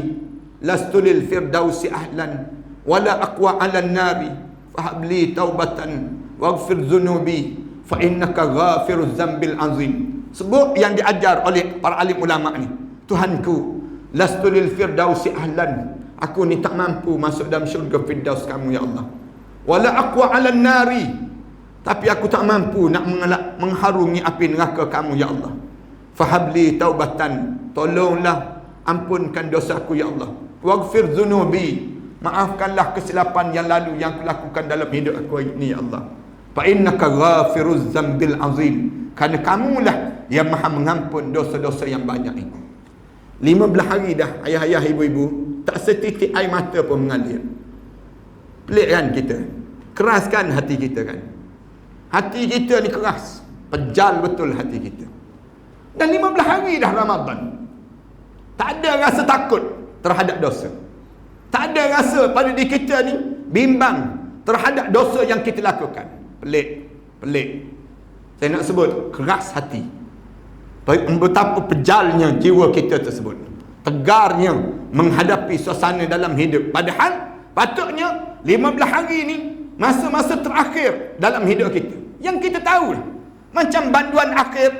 lastulil firdausi ahlan wala aqwa 'alan nari fahabli taubatan waghfir dhunubi fa innaka ghafiruz zambil azim. Sebut yang diajar oleh para alim ulama ni, Tuhanku, lastulil firdausi ahlan, aku ni tak mampu masuk dalam syurga firdaus kamu ya Allah. Wala aqwa 'alan nari, tapi aku tak mampu nak mengharungi api neraka kamu ya Allah. Fahabli taubatan, tolonglah ampunkan dosaku ya Allah. Waghfir dhunubi, maafkanlah kesilapan yang lalu yang aku lakukan dalam hidup aku ini ya Allah. Fa innaka ghafiruz zambil azim, kerana kamulah yang maha mengampun dosa-dosa yang banyak ini. 15 hari dah ayah-ayah ibu-ibu, tak setitik air mata pun mengalir. Pelik kan kita? Keras kan hati kita kan? Hati kita ni keras, pejal betul hati kita. Dan 15 hari dah Ramadan, tak ada rasa takut terhadap dosa. Tak ada rasa pada diri kita ni bimbang terhadap dosa yang kita lakukan. Pelik. Saya nak sebut keras hati. Betapa pejalnya jiwa kita tersebut, tegarnya menghadapi suasana dalam hidup. Padahal patutnya 15 hari ni masa-masa terakhir dalam hidup kita, yang kita tahu macam banduan akhir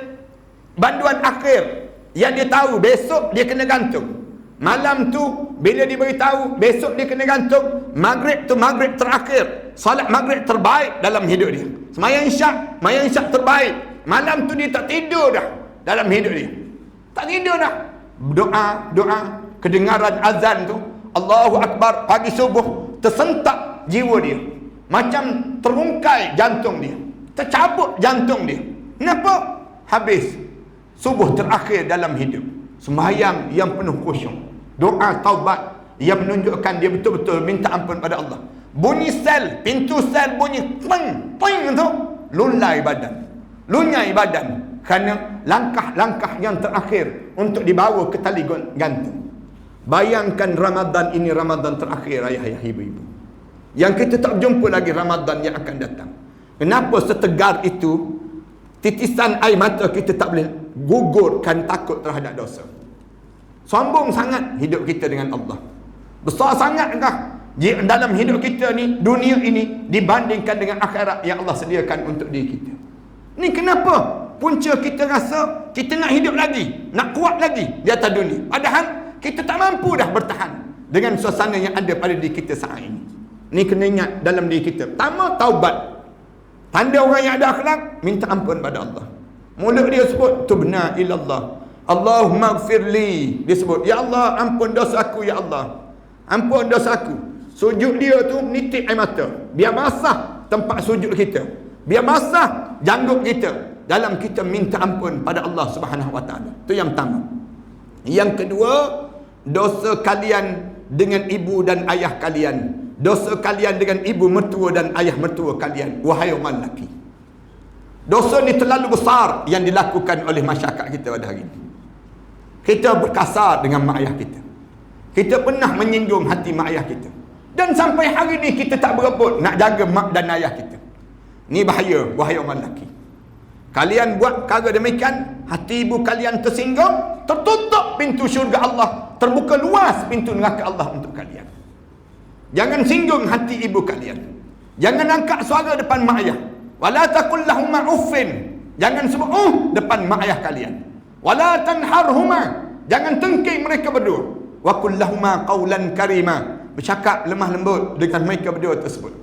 yang dia tahu besok dia kena gantung. Malam tu bila dia beritahu besok dia kena gantung, maghrib tu maghrib terakhir, solat maghrib terbaik dalam hidup dia. Sembahyang isyak terbaik. Malam tu dia tak tidur dah dalam hidup dia. Tak tidur dah. Doa, kedengaran azan tu, Allahu Akbar pagi subuh, tersentak jiwa dia. Macam terungkai jantung dia, tercabut jantung dia. Kenapa? Habis subuh terakhir dalam hidup. Sembahyang yang penuh khusyuk, doa taubat yang menunjukkan dia betul-betul minta ampun pada Allah. Bunyi sel, pintu sel bunyi peng tu, lunyai badan kerana langkah-langkah yang terakhir untuk dibawa ke tali gantung. Bayangkan Ramadan ini Ramadan terakhir ayah-ayah ibu-ibu, yang kita tak jumpa lagi Ramadan yang akan datang. Kenapa setegar itu titisan air mata kita tak boleh gugurkan takut terhadap dosa? Sombong sangat hidup kita dengan Allah. Besar sangatkah dalam hidup kita ni, dunia ini, dibandingkan dengan akhirat yang Allah sediakan untuk diri kita? Ni kenapa punca kita rasa kita nak hidup lagi, nak kuat lagi di atas dunia, padahal kita tak mampu dah bertahan dengan suasana yang ada pada diri kita saat ini. Ni kena ingat dalam diri kita. Pertama, taubat. Tanda orang yang ada akhlak, minta ampun pada Allah. Mulut dia sebut tubna ilallah, Allahumma gfirli. Dia sebut, ya Allah ampun dosa aku, ya Allah ampun dosa aku. Sujud dia tu nitik air mata, biar basah tempat sujud kita, biar basah janggut kita, dalam kita minta ampun pada Allah Subhanahu wa taala. Itu yang pertama. Yang kedua, dosa kalian dengan ibu dan ayah kalian, dosa kalian dengan ibu mertua dan ayah mertua kalian, wahai orang lelaki. Dosa ni terlalu besar yang dilakukan oleh masyarakat kita pada hari ini. Kita berkasar dengan mak ayah kita, kita pernah menyinggung hati mak ayah kita, dan sampai hari ni kita tak berebut nak jaga mak dan ayah kita. Ni bahaya, wahai orang lelaki. Kalian buat perkara demikian, hati ibu kalian tersinggung, tertutup pintu syurga Allah, terbuka luas pintu neraka Allah untuk kalian. Jangan singgung hati ibu kalian. Jangan angkat suara depan mak ayah. Wala taqul lahumma uffin, jangan sebut depan mak ayah kalian. Wala tanharhuma, jangan tengking mereka berdua. Wa qul lahumma qawlan karima, bercakap lemah lembut dengan mereka berdua tersebut.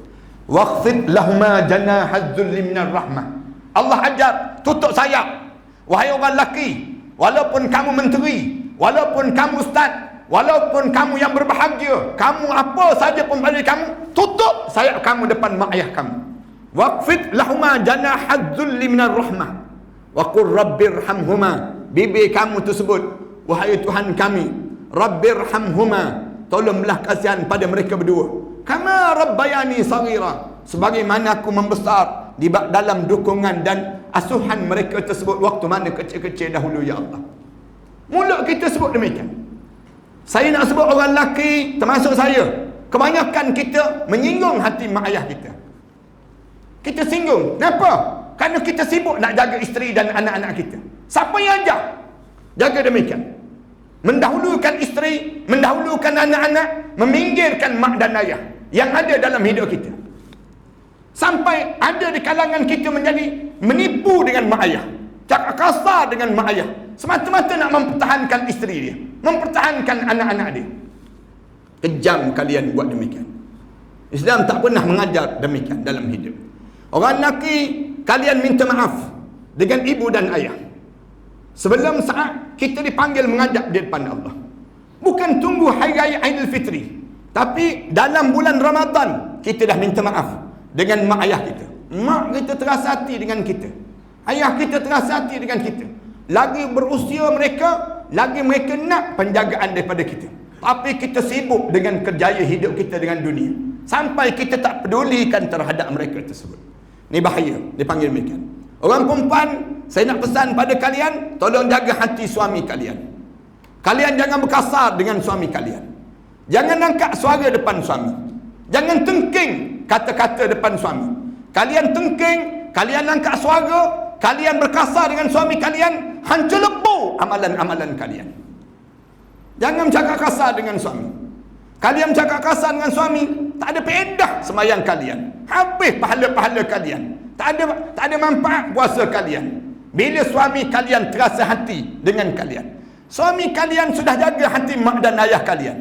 Waqfid lahumma janahadh dhulli minar rahmah, Allah ajar tutup sayap Wahai orang lelaki, walaupun kamu menteri, walaupun kamu ustaz, walaupun kamu yang berbahagia, kamu apa saja pun pada kamu, tutup sayap kamu depan mak ayah kamu. Waqfid lahuma janahadz dzulli minar rahmah wa qur rabbirhamhuma. Bibir kamu tersebut, wahai Tuhan kami, rabbirhamhuma, tolonglah kasihan pada mereka berdua. Kama rabbayani saghira, sebagaimana aku membesar di dalam dukungan dan asuhan mereka tersebut waktu mana kecil-kecil dahulu, ya Allah. Mulut kita sebut demikian. Saya nak sebut orang lelaki, termasuk saya, kebanyakan kita menyinggung hati mak ayah kita. Kita singgung. Kenapa? Kerana kita sibuk nak jaga isteri dan anak-anak kita. Siapa yang ajar? Jaga demikian. Mendahulukan isteri, mendahulukan anak-anak, meminggirkan mak dan ayah yang ada dalam hidup kita. Sampai ada di kalangan kita menjadi menipu dengan mak ayah, cakap kasar dengan mak ayah, semata-mata nak mempertahankan isteri dia, mempertahankan anak-anak dia. Kejam kalian buat demikian. Islam tak pernah mengajar demikian dalam hidup. Orang lelaki, kalian minta maaf dengan ibu dan ayah sebelum saat kita dipanggil menghadap di depan Allah. Bukan tunggu hari raya Aidilfitri, tapi dalam bulan Ramadan kita dah minta maaf dengan mak ayah kita. Mak kita terasa hati dengan kita, ayah kita terasa hati dengan kita. Lagi berusia mereka, lagi mereka nak penjagaan daripada kita, tapi kita sibuk dengan kerjaya hidup kita dengan dunia, sampai kita tak pedulikan terhadap mereka tersebut. Ni bahaya, dipanggil demikian. Orang perempuan, saya nak pesan pada kalian, tolong jaga hati suami kalian. Kalian jangan berkasar dengan suami kalian. Jangan angkat suara depan suami. Jangan tengking kata-kata depan suami. Kalian tengking, kalian angkat suara, kalian berkasar dengan suami kalian, hancur lebur amalan-amalan kalian. Jangan cakap kasar dengan suami. Kalian cakap kasar dengan suami, tak ada faedah sembahyang kalian, habis pahala-pahala kalian, tak ada manfaat puasa kalian. Bila suami kalian terasa hati dengan kalian, suami kalian sudah jaga hati mak dan ayah kalian,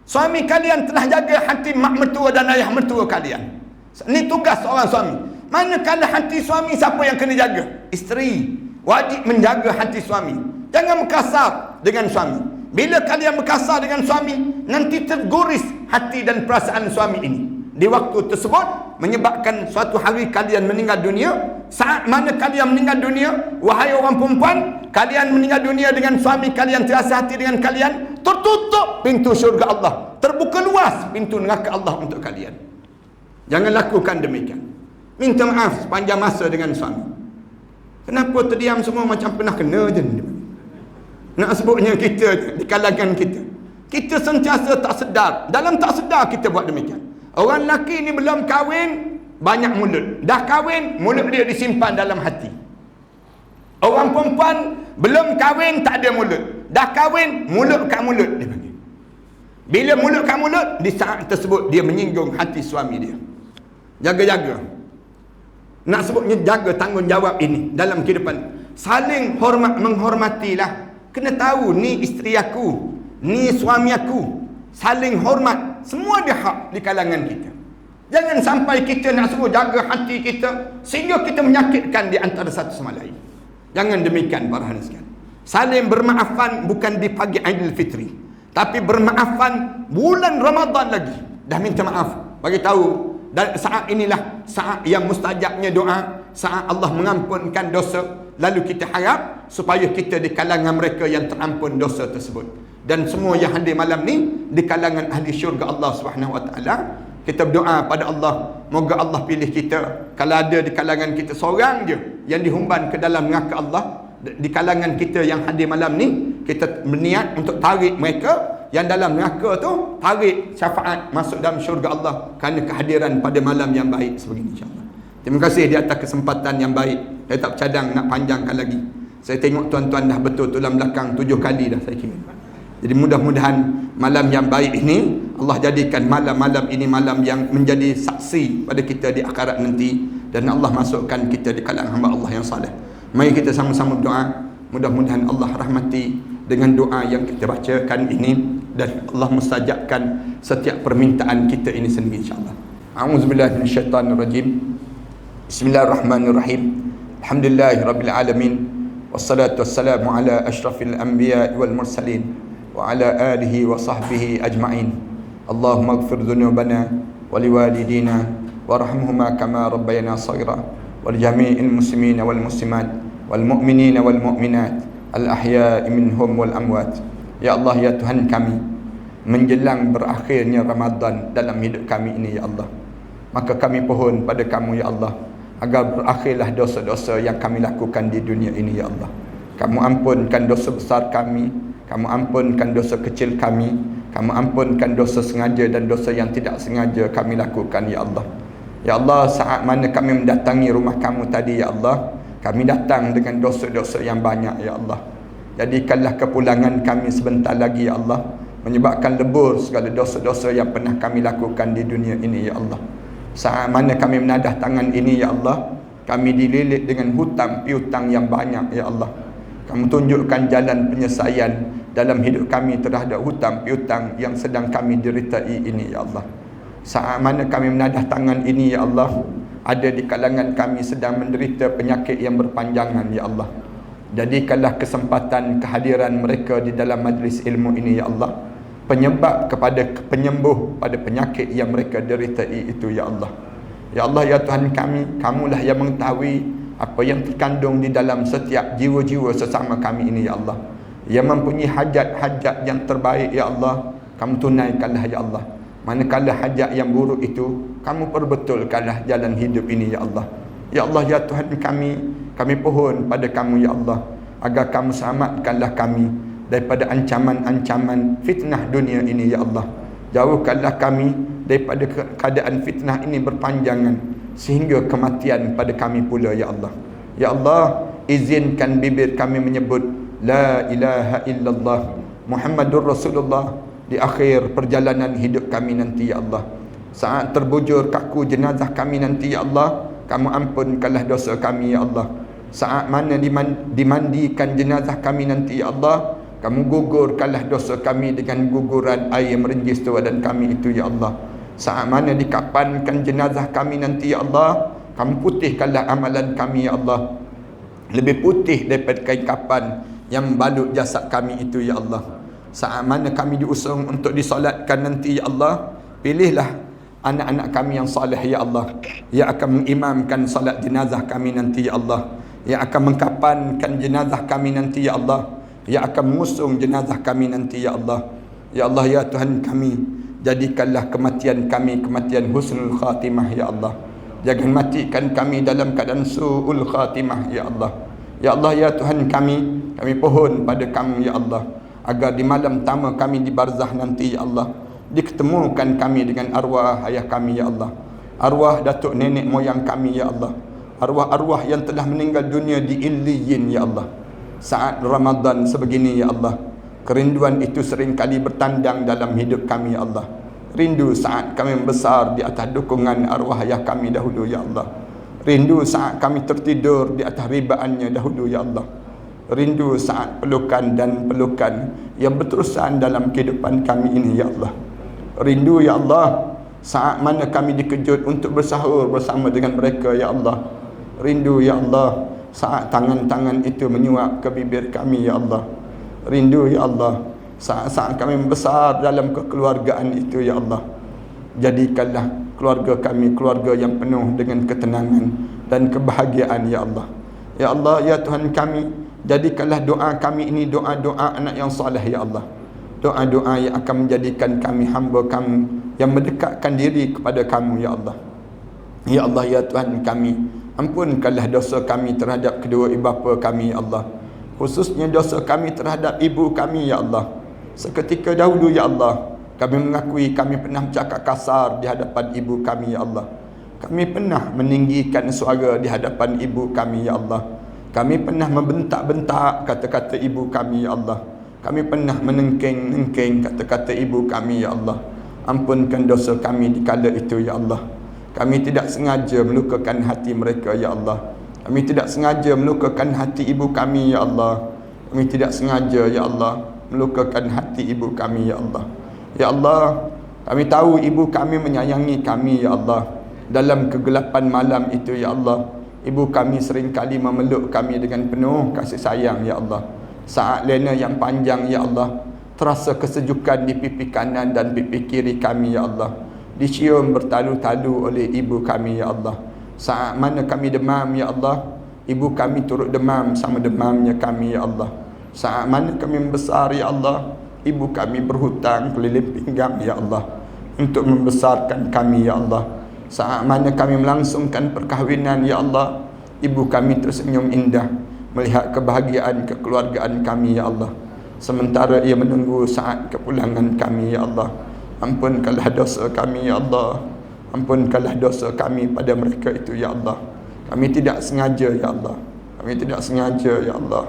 suami kalian telah jaga hati mak mertua dan ayah mertua kalian. Ini tugas seorang suami. Manakala hati suami, siapa yang kena jaga? Isteri. Wajib menjaga hati suami. Jangan berkasar dengan suami. Bila kalian berkasar dengan suami, nanti terguris hati dan perasaan suami ini. Di waktu tersebut menyebabkan suatu hari kalian meninggal dunia. Saat mana kalian meninggal dunia, wahai orang perempuan, kalian meninggal dunia dengan suami kalian terasa hati dengan kalian, tertutup pintu syurga Allah, terbuka luas pintu neraka Allah untuk kalian. Jangan lakukan demikian. Minta maaf sepanjang masa dengan suami. Kenapa terdiam semua macam pernah kena je? Nak sebutnya kita di kalangan kita, kita sentiasa tak sedar. Dalam tak sedar kita buat demikian. Orang lelaki ni belum kahwin, banyak mulut. Dah kahwin, mulut dia disimpan dalam hati. Orang perempuan belum kahwin, tak ada mulut. Dah kahwin, mulut kat mulut dia panggil. Bila mulut kat mulut, di saat tersebut dia menyinggung hati suami dia. Jaga-jaga. Nak sebutnya jaga tanggungjawab ini dalam kehidupan. Saling hormat, menghormatilah. Kena tahu ni isteri aku, ni suami aku. Saling hormat. Semua dia hak di kalangan kita. Jangan sampai kita nak suruh jaga hati kita sehingga kita menyakitkan di antara satu sama lain. Jangan demikian para hadirin sekalian. Saling bermaafan bukan di pagi Aidilfitri, tapi bermaafan bulan Ramadan lagi. Dah minta maaf, bagi tahu. Dan saat inilah saat yang mustajabnya doa, saat Allah mengampunkan dosa. Lalu kita harap supaya kita di kalangan mereka yang terampun dosa tersebut. Dan semua yang hadir malam ni di kalangan ahli syurga Allah Subhanahu Wa Taala. Kita berdoa pada Allah, moga Allah pilih kita. Kalau ada di kalangan kita seorang je yang dihumban ke dalam neraka Allah, di kalangan kita yang hadir malam ni, kita berniat untuk tarik mereka yang dalam neraka tu, tarik syafaat masuk dalam syurga Allah kerana kehadiran pada malam yang baik sebegini, insya-Allah. Terima kasih di atas kesempatan yang baik. Saya tak bercadang nak panjangkan lagi. Saya tengok tuan-tuan dah betul tulang belakang 7 kali dah saya kira. Jadi mudah-mudahan malam yang baik ini Allah jadikan malam-malam ini malam yang menjadi saksi pada kita di akhirat nanti, dan Allah masukkan kita di kalangan hamba Allah yang saleh. Mari kita sama-sama berdoa, mudah-mudahan Allah rahmati dengan doa yang kita bacakan ini, dan Allah mustajabkan setiap permintaan kita ini sendiri, insya-Allah. A'udzubillahi minasyaitanirrajim. Bismillahirrahmanirrahim. Alhamdulillahirabbil alamin. Wassalatu wassalamu ala ashrafil anbiya wal mursalin wa ala alihi wa sahbihi ajma'in. Allahumma ighfir dhunubana wa liwalidina warhamhuma kama rabbayana shaghira wal jami'il muslimina wal muslimat wal mu'minina wal mu'minat al ahya'i minhum wal amwat. Ya Allah, ya Tuhan kami, menjelang berakhirnya Ramadan dalam hidup kami ini ya Allah, maka kami pohon pada kamu ya Allah, agar berakhirlah dosa-dosa yang kami lakukan di dunia ini ya Allah. Kamu ampunkan dosa besar kami, kamu ampunkan dosa kecil kami, kamu ampunkan dosa sengaja dan dosa yang tidak sengaja kami lakukan ya Allah. Ya Allah, saat mana kami mendatangi rumah kamu tadi ya Allah, kami datang dengan dosa-dosa yang banyak ya Allah. Jadikanlah kepulangan kami sebentar lagi ya Allah, menyebabkan lebur segala dosa-dosa yang pernah kami lakukan di dunia ini ya Allah. Saat mana kami menadah tangan ini ya Allah, kami dililit dengan hutang piutang yang banyak ya Allah. Kamu tunjukkan jalan penyelesaian dalam hidup kami terhadap hutang piutang yang sedang kami deritai ini ya Allah. Saat mana kami menadah tangan ini ya Allah, ada di kalangan kami sedang menderita penyakit yang berpanjangan ya Allah. Jadikanlah kesempatan kehadiran mereka di dalam majlis ilmu ini ya Allah penyebab kepada penyembuh pada penyakit yang mereka deritai itu ya Allah. Ya Allah, ya Tuhan kami, kamulah yang mengetahui apa yang terkandung di dalam setiap jiwa-jiwa sesama kami ini ya Allah, yang mempunyai hajat-hajat yang terbaik ya Allah, kamu tunaikanlah ya Allah. Manakala hajat yang buruk itu, kamu perbetulkanlah jalan hidup ini ya Allah. Ya Allah, ya Tuhan kami pohon pada kamu ya Allah, agar kamu selamatkanlah kami daripada ancaman-ancaman fitnah dunia ini ya Allah. Jauhkanlah kami daripada keadaan fitnah ini berpanjangan sehingga kematian pada kami pula ya Allah. Ya Allah, izinkan bibir kami menyebut la ilaha illallah Muhammadur Rasulullah di akhir perjalanan hidup kami nanti ya Allah. Saat terbujur kaku jenazah kami nanti ya Allah, kamu ampunkanlah dosa kami ya Allah. Saat mana dimandikan jenazah kami nanti ya Allah, kamu gugurkanlah dosa kami dengan guguran air merenjis tu badan kami itu ya Allah. Saat mana dikapankan jenazah kami nanti ya Allah, kamu putihkanlah amalan kami ya Allah, lebih putih daripada kain kapan yang membalut jasad kami itu ya Allah. Saat mana kami diusung untuk disolatkan nanti ya Allah, pilihlah anak-anak kami yang soleh ya Allah, yang akan mengimamkan solat jenazah kami nanti ya Allah, yang akan mengkapankan jenazah kami nanti ya Allah, yang akan mengusung jenazah kami nanti ya Allah. Ya Allah, ya Tuhan kami, jadikanlah kematian kami kematian husnul khatimah ya Allah. Jangan matikan kami dalam keadaan su'ul khatimah ya Allah. Ya Allah, ya Tuhan kami pohon pada kamu ya Allah, agar di malam pertama kami di barzah nanti ya Allah, diketemukan kami dengan arwah ayah kami ya Allah, arwah datuk nenek moyang kami ya Allah, arwah-arwah yang telah meninggal dunia di illiyin ya Allah. Saat Ramadan sebegini ya Allah, kerinduan itu sering kali bertandang dalam hidup kami ya Allah. Rindu saat kami membesar di atas dukungan arwah ayah kami dahulu ya Allah. Rindu saat kami tertidur di atas ribaannya dahulu ya Allah. Rindu saat pelukan dan pelukan yang berterusan dalam kehidupan kami ini ya Allah. Rindu ya Allah saat mana kami dikejut untuk bersahur bersama dengan mereka ya Allah. Rindu ya Allah saat tangan-tangan itu menyuap ke bibir kami ya Allah. Rindu ya Allah saat-saat kami membesar dalam kekeluargaan itu ya Allah. Jadikanlah keluarga kami keluarga yang penuh dengan ketenangan dan kebahagiaan ya Allah. Ya Allah, ya Tuhan kami, jadikanlah doa kami ini doa-doa anak yang soleh ya Allah. Doa-doa yang akan menjadikan kami hamba kamu yang mendekatkan diri kepada kamu ya Allah. Ya Allah, ya Tuhan kami, ampunkanlah dosa kami terhadap kedua ibu bapa kami ya Allah, khususnya dosa kami terhadap ibu kami ya Allah. Seketika dahulu ya Allah, kami mengakui kami pernah bercakap kasar di hadapan ibu kami ya Allah. Kami pernah meninggikan suara di hadapan ibu kami ya Allah. Kami pernah membentak-bentak kata-kata ibu kami ya Allah. Kami pernah menengking-nengking kata-kata ibu kami ya Allah. Ampunkan dosa kami di kala itu ya Allah. Kami tidak sengaja melukakan hati mereka ya Allah. Kami tidak sengaja melukakan hati ibu kami ya Allah. Kami tidak sengaja ya Allah melukakan hati ibu kami ya Allah. Ya Allah, kami tahu ibu kami menyayangi kami ya Allah. Dalam kegelapan malam itu ya Allah, Ibu kami seringkali memeluk kami dengan penuh kasih sayang, ya Allah. Saat lena yang panjang, ya Allah, terasa kesejukan di pipi kanan dan pipi kiri kami, ya Allah. Dicium bertalu-talu oleh ibu kami, ya Allah. Saat mana kami demam, ya Allah, ibu kami turut demam sama demamnya kami, ya Allah. Saat mana kami membesar, ya Allah, ibu kami berhutang keliling pinggang, ya Allah, untuk membesarkan kami, ya Allah. Saat mana kami melangsungkan perkahwinan, ya Allah, ibu kami tersenyum indah melihat kebahagiaan kekeluargaan kami, ya Allah. Sementara ia menunggu saat kepulangan kami, ya Allah. Ampunkanlah dosa kami, ya Allah. Ampunkanlah dosa kami pada mereka itu, ya Allah. Kami tidak sengaja, ya Allah. Kami tidak sengaja, ya Allah.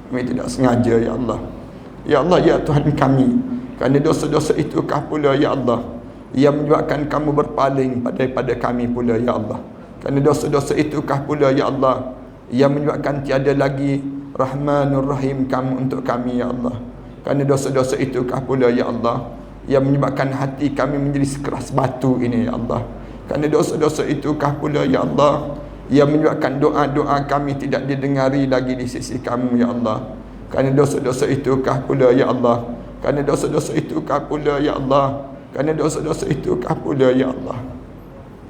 Kami tidak sengaja, ya Allah. Ya Allah, ya Tuhan kami, kerana dosa-dosa itukah pula, ya Allah, yang menyebabkan kamu berpaling daripada kami pula, ya Allah. Kerana dosa-dosa itukah pula, ya Allah, yang menyebabkan tiada lagi Rahmanur Rahim kamu untuk kami, ya Allah. Kerana dosa-dosa itukah pula, ya Allah, yang menyebabkan hati kami menjadi sekeras batu ini, ya Allah. Kerana dosa-dosa itukah pula, ya Allah, yang menyebabkan doa-doa kami tidak didengari lagi di sisi kamu, ya Allah. Kerana dosa-dosa itukah pula, ya Allah. Kerana dosa-dosa itukah pula, ya Allah. Kerana dosa-dosa itukah pula, ya Allah.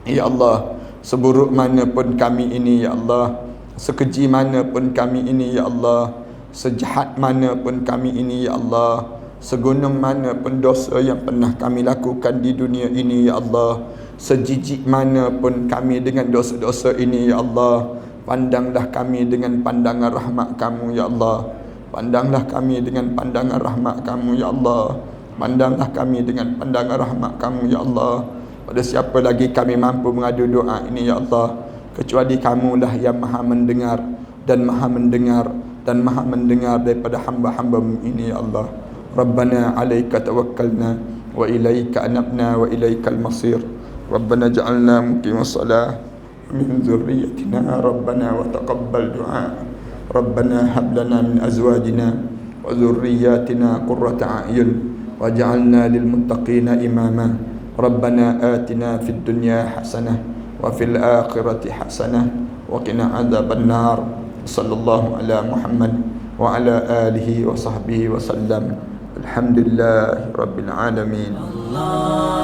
Ya Allah, seburuk mana pun kami ini, ya Allah, sekeji mana pun kami ini, ya Allah, sejahat mana pun kami ini, ya Allah, segunung mana pun dosa yang pernah kami lakukan di dunia ini, ya Allah, sejijik mana pun kami dengan dosa-dosa ini, ya Allah, pandanglah kami dengan pandangan rahmat kamu, ya Allah. Pandanglah kami dengan pandangan rahmat kamu, ya Allah. Pandanglah kami dengan pandangan rahmat kamu, ya Allah. Pada siapa lagi kami mampu mengadu doa ini, ya Allah, kecuali kamulah yang maha mendengar dan maha mendengar dan maha mendengar daripada hamba-hambamu ini, ya Allah. Rabbana alaika tawakkalna wa ilaika anabna wa ilaikal masir. Rabbana ja'alna muqimas salah min dzurriyyatina rabbana wa taqabbal du'a. Rabbana hab lana min azwajina wa dzurriyyatina qurrata a'yun waj'alna lil muttaqina imama. Rabbana atina fid dunya hasanah wa fil akhirati hasanah wa qina adzaban nar. Sallallahu ala Muhammad wa ala alihi wa sahbihi wa sallam. Alhamdulillah rabbil alamin. Allah